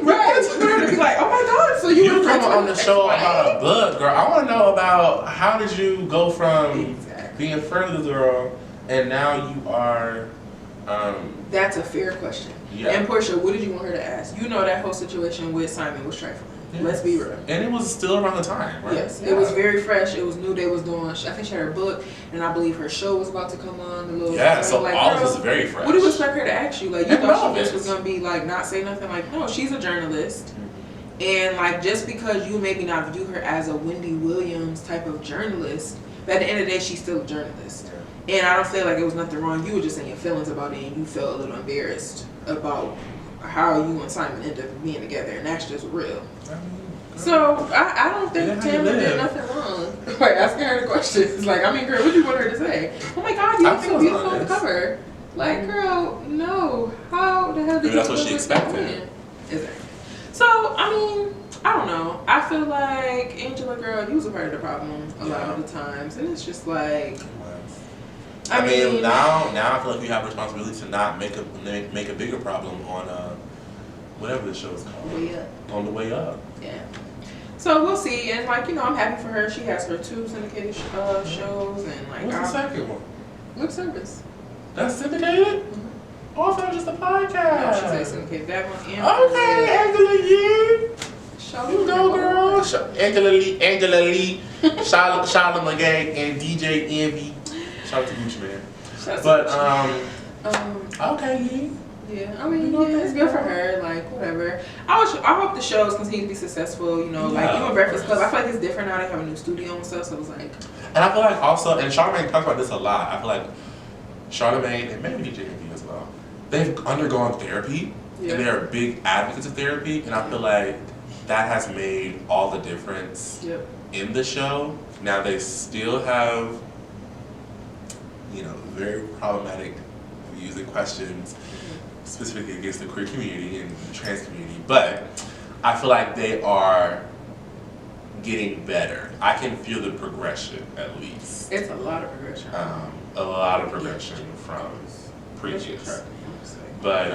Right. You want her to be like, oh my God, so you were coming on the show about a book, girl. I want to know about how did you go from being friends with the girl and now you are. That's a fair question. Yeah. And Portia, what did you want her to ask? You know that whole situation with Simon was trifling. Yes. Let's be real. And it was still around the time, right? Yes, it was very fresh. It was new. They was doing. I think she had her book, and I believe her show was about to come on. The little so like, all of this is very fresh. What do you expect her to ask you? Like, you thought she just was gonna be like not say nothing? Like, no, she's a journalist, and like just because you maybe not view her as a Wendy Williams type of journalist, but at the end of the day, she's still a journalist. And I don't feel like it was nothing wrong. You were just saying your feelings about it, and you felt a little embarrassed about how you and Simon ended up being together, and that's just real. So I don't think Tamron did nothing wrong. Like asking her the questions. Like, I mean, girl, what do you want her to say? Oh my God, you look so beautiful on the cover. Like, girl, no. How the hell did you? That's what she expected. Exactly. So I mean, I don't know. I feel like Angela, girl, you was a part of the problem a lot of the times, and it's just like. I mean, now I feel like we have a responsibility to not make a bigger problem on whatever the show is called. Way Up. On the way up. Yeah. So we'll see, and like, you know, I'm happy for her. She has her 2 syndicated shows, and like. What's the second one? Lip Service. That's syndicated. Oh, I thought it was just a podcast. No, she said syndicated. That one. And okay, Angela Yee. You know, girl. Angela Lee, Charlotte McGay, and DJ Envy. Shout out to Gucci Man. But okay, yeah. I mean, yeah, it's good for her. Like whatever. I hope the shows continue to be successful. You know, like even Breakfast Club. I feel like it's different now. They have a new studio and stuff. So it was like. And I feel like also, and Charlamagne talks about this a lot. I feel like Charlamagne and maybe DJ Envy as well. They've undergone therapy, and they're big advocates of therapy. And I feel like that has made all the difference in the show. Now they still have, you know, very problematic views and questions, specifically against the queer community and the trans community. But I feel like they are getting better. I can feel the progression at least. It's a lot of progression. A lot of progression from previous. But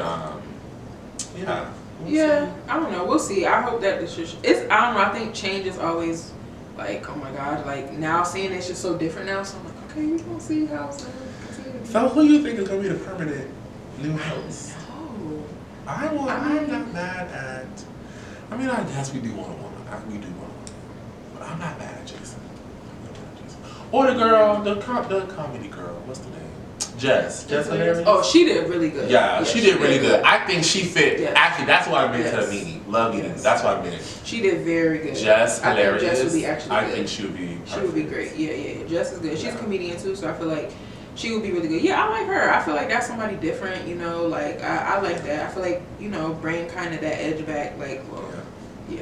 yeah. Yeah, I don't know. We'll see. I hope that this just I don't know. I think change is always like, oh my god, like now seeing it's just so different now. So I'm like, okay, we're gonna see how it's gonna continue. So who do you think is gonna be the permanent new host? I'm not mad at. I mean, I guess we do want a woman. But I'm not mad at Jason. Or the girl, the comedy girl. What's the name? Jess Hilarious. Oh, she did really good. Yeah, she did really good. I think she fit. Yes. Actually, that's what I meant to mean. Love meeting. That's what I meant. She did very good. Jess Hilarious. I think Jess would be actually good. I think she would be perfect. She would be great. Yeah. Jess is good. She's a comedian too, so I feel like she would be really good. Yeah, I like her. I feel like that's somebody different, you know, like I like that. I feel like, you know, bring kind of that edge back, like,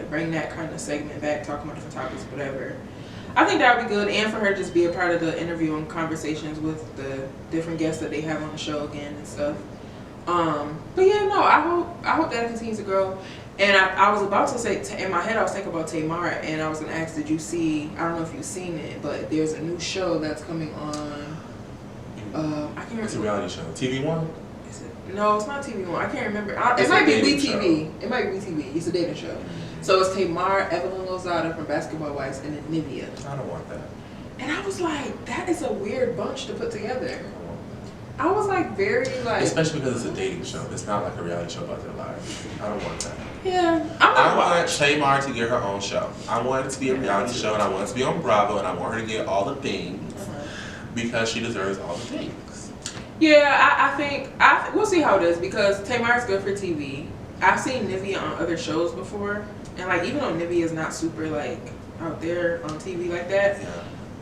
bring that kind of segment back, talking about different topics, whatever. I think that would be good, and for her just be a part of the interview and conversations with the different guests that they have on the show again and stuff. But yeah, no, I hope that continues to grow. And I was about to say, in my head I was thinking about Tamar, and I was going to ask, did you see, I don't know if you've seen it, but there's a new show that's coming on, I can't remember. It's a reality show. TV One? Is it? No, it's not TV One. I can't remember. It might be WeTV. It might be WeTV. It's a dating show. So it's Tamar, Evelyn Lozada from Basketball Wives, and then Nivea. I don't want that. And I was like, that is a weird bunch to put together. I was like, very like. Especially because it's a dating show. It's not like a reality show about their lives. I don't want that. Yeah. I want Tamar to get her own show. I want it to be a reality show, and I want it to be on Bravo, and I want her to get all the things because she deserves all the things. Yeah, I think we'll see how it is, because Tamar is good for TV. I've seen Nivea on other shows before, and like even though Nivea is not super like out there on TV like that,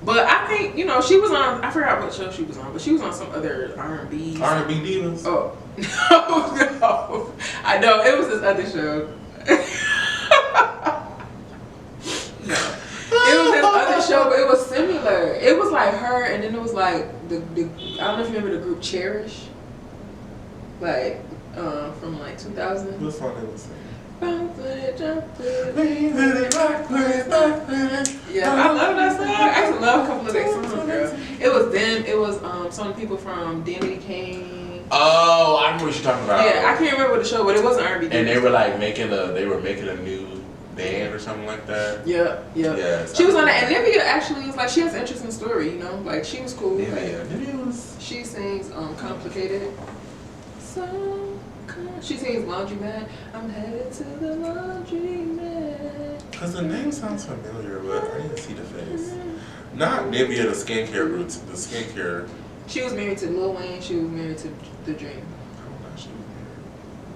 but I think, you know, she was on, I forgot what show she was on, but she was on some other R&B Divas. Oh no, I know it was this other show. No. It was this other show, but it was similar. It was like her, and then it was like the I don't know if you remember the group Cherish, like from like 2000. What song they was singing? Yeah, I love that song. I actually love a couple of their songs, girl. It was them. It was some people from Danity Kane. Oh, I remember what you're talking about. Yeah, I can't remember the show, but it wasn't R&B. And they were like making a new band or something like that. Yeah. Yes, she was on that, and Nivea actually is like, she has an interesting story, you know, like she was cool. Nivea was. She sings Complicated. She sings Laundromat. I'm headed to the laundromat. Cause the name sounds familiar, but I didn't see the face. Not Nivea, the skincare roots. The skincare. She was married to Lil Wayne. She was married to The Dream. Oh, no, she was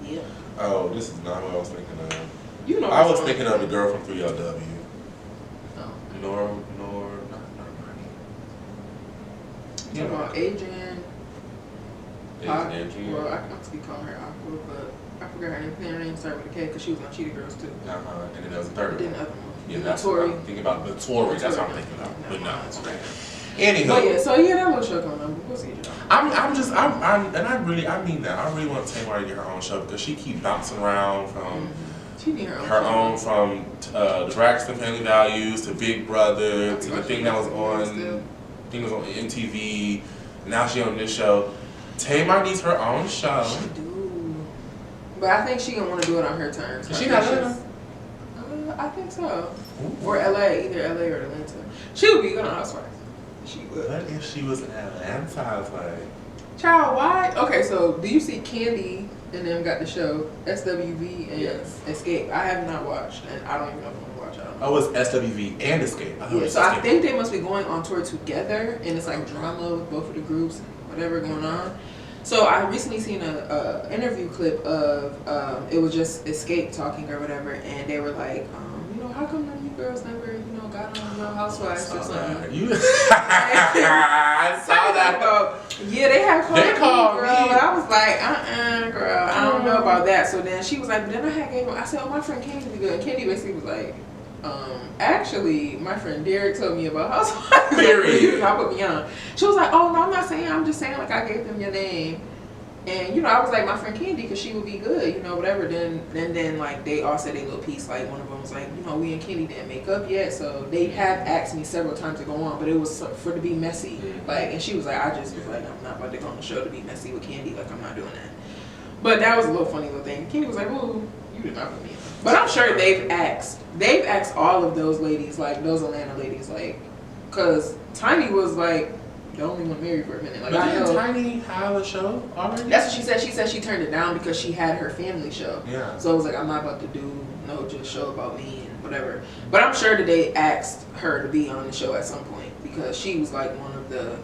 Yeah. married. Oh, this is not what I was thinking of. You know. I was thinking of the girl from 3LW. Oh. Nor, not You know about Adrian. Adrian. Well, I'm just calling her Aqua, but I forgot her name. Her name started with a K because she was on Cheetah Girls too. And then there was a third one. Then the other one. Yeah, that's Tori. what I'm thinking about. The Tori, that's what I'm thinking about. But no, it's okay. Anywho. But yeah, so yeah, that little show coming on. We'll see. I mean that. I really want Tamar to get her own show because she keeps bouncing around from she need her own from the Braxton Family Values to Big Brother to the thing that was on MTV. Now she on this show. Tamar needs her own show. She do. But I think she gonna want to do it on her terms. Is she not Atlanta? I think so. Ooh. Or LA, either LA or Atlanta. She would be good on Housewives. She would. What if she was in Atlanta? I was like, Child, why? Okay, so do you see Candy and them got the show SWV and Yes. Escape. I have not watched, and I don't even know if I'm gonna watch it. I don't know. Oh, it's SWV and Escape. So I think they must be going on tour together, and it's like drama with both of the groups and whatever going on. So I recently seen a interview clip of it was just Escape talking or whatever, and they were like, you know, how come none of you girls never, you know, got on Real Housewives or something? I saw that. Yeah, they have called They called me, girl. me. I was like, girl, I don't know about that. So then she was like, but then I had gave. I said, oh, my friend Candy be good. And Candy basically was like, actually, my friend Derek told me about Housewives. Period. I put me on. She was like, oh no, I'm not saying. I'm just saying like I gave them your name. And you know, I was like my friend Candy because she would be good, you know, whatever. Then like they all said a little piece. Like one of them was like, you know, we and Candy didn't make up yet, so they have asked me several times to go on, but it was for to be messy. Like, and she was like, I just was like, I'm not about to go on the show to be messy with Candy. Like, I'm not doing that. But that was a little funny little thing. Candy was like, oh, you did not put me in. But I'm sure they've asked all of those ladies, like those Atlanta ladies, like, cause Tiny was like the only one married for a minute. Like, But I didn't know. Tiny have a show already? That's what she said. She said she turned it down because she had her family show. Yeah. So it was like, I'm not about to do no just show about me and whatever. But I'm sure that they asked her to be on the show at some point because she was like one of the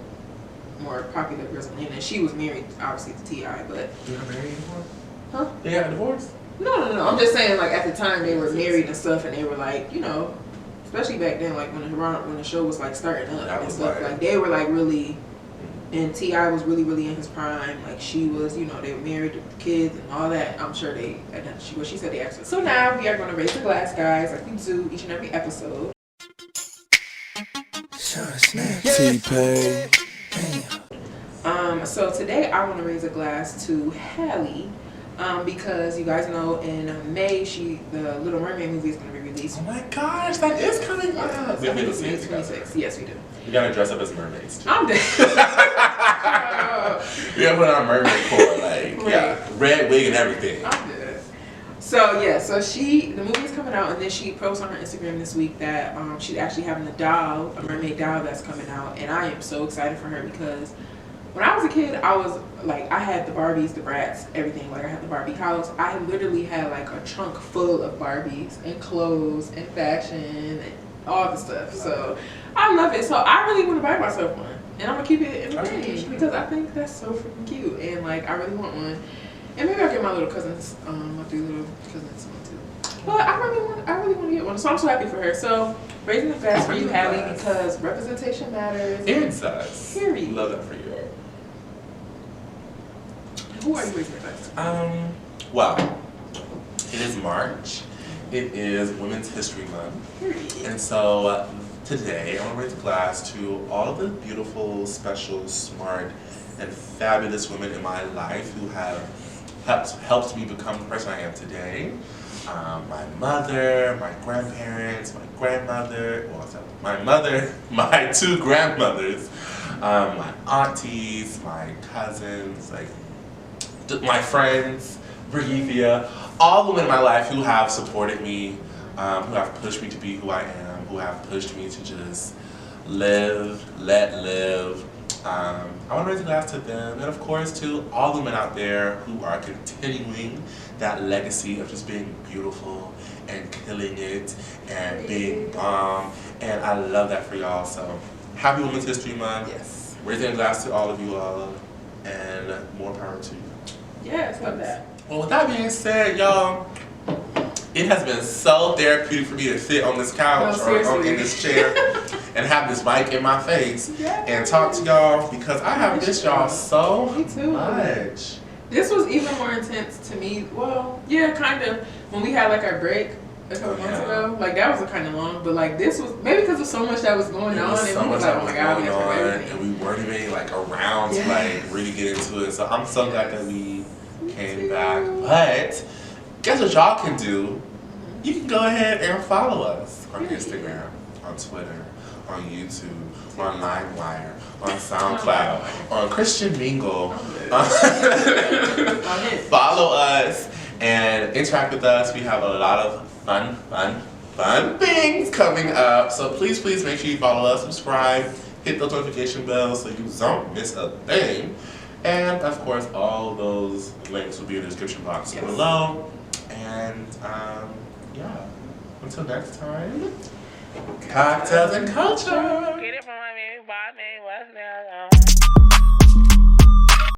more popular girls in Atlanta. And she was married, obviously, to T.I., but... They got married anymore? Huh? They got divorced? No. I'm just saying, like, at the time, they were married and stuff, and they were like, you know, especially back then, like, when the show was, like, starting up and stuff. Like, they were, like, really... And T.I. was really, really in his prime. Like, she was, you know, they were married with kids and all that. I'm sure they, what she said they asked her. So now we are going to raise the glass, guys, like we do each and every episode. T-Pain. So today I want to raise a glass to Halle. Because you guys know in May, the Little Mermaid movie is going to be released. Oh my gosh, that is coming up. We have to see it 26. Yes, we do. We gotta dress up as mermaids too. I'm dead. We gotta put on mermaid core, like, yeah, red wig and everything. I'm dead. So yeah, so the movie is coming out, and then she posted on her Instagram this week that she's actually having a mermaid doll that's coming out, and I am so excited for her because when I was a kid, I was like, I had the Barbies, the Bratz, everything. Like, I had the Barbie house. I literally had like a trunk full of Barbies and clothes and fashion and all the stuff. So I love it. So I really want to buy myself one, and I'm gonna keep it in the range because I think that's so freaking cute, and like I really want one. And maybe I'll get my little cousins, my 3 little cousins one too. But I really want to get one. So I'm so happy for her. So raising the glass for you, Halle, because representation matters. It does. Period. Love that for you. Who are you raising the glass to? Well, it is March. It is Women's History Month. Period. And so today I want to raise a glass to all of the beautiful, special, smart, and fabulous women in my life who have helped me become the person I am today. My mother, my grandparents, my grandmother, my mother, my 2 grandmothers, my aunties, my cousins, like my friends, Brigethia, all the women in my life who have supported me, who have pushed me to be who I am, who have pushed me to just live, let live. I want to raise a glass to them, and of course to all the women out there who are continuing that legacy of just being beautiful and killing it and being bomb, and I love that for y'all. So happy Women's History Month. Yes. Raising a glass to all of you all, and more power to you. Yes, love that. Well, with that being said, y'all, it has been so therapeutic for me to sit on this couch or in this chair and have this mic in my face and talk to y'all because I have missed y'all so much. This was even more intense to me. Well, yeah, kind of. When we had like our break a couple months ago, like that was kind of long, but like this was maybe because of so much that was going on, and we was like, oh my god, we have to everything. And we weren't even like around to like really get into it. So I'm so glad that we came back. But guess what y'all can do? You can go ahead and follow us on Instagram, on Twitter, on YouTube, on LimeWire, on SoundCloud, on Christian Mingle. Follow us and interact with us. We have a lot of fun things coming up. So please make sure you follow us, subscribe, hit those notification bells so you don't miss a thing. And of course, all those links will be in the description box below. And yeah, until next time, cocktails and culture.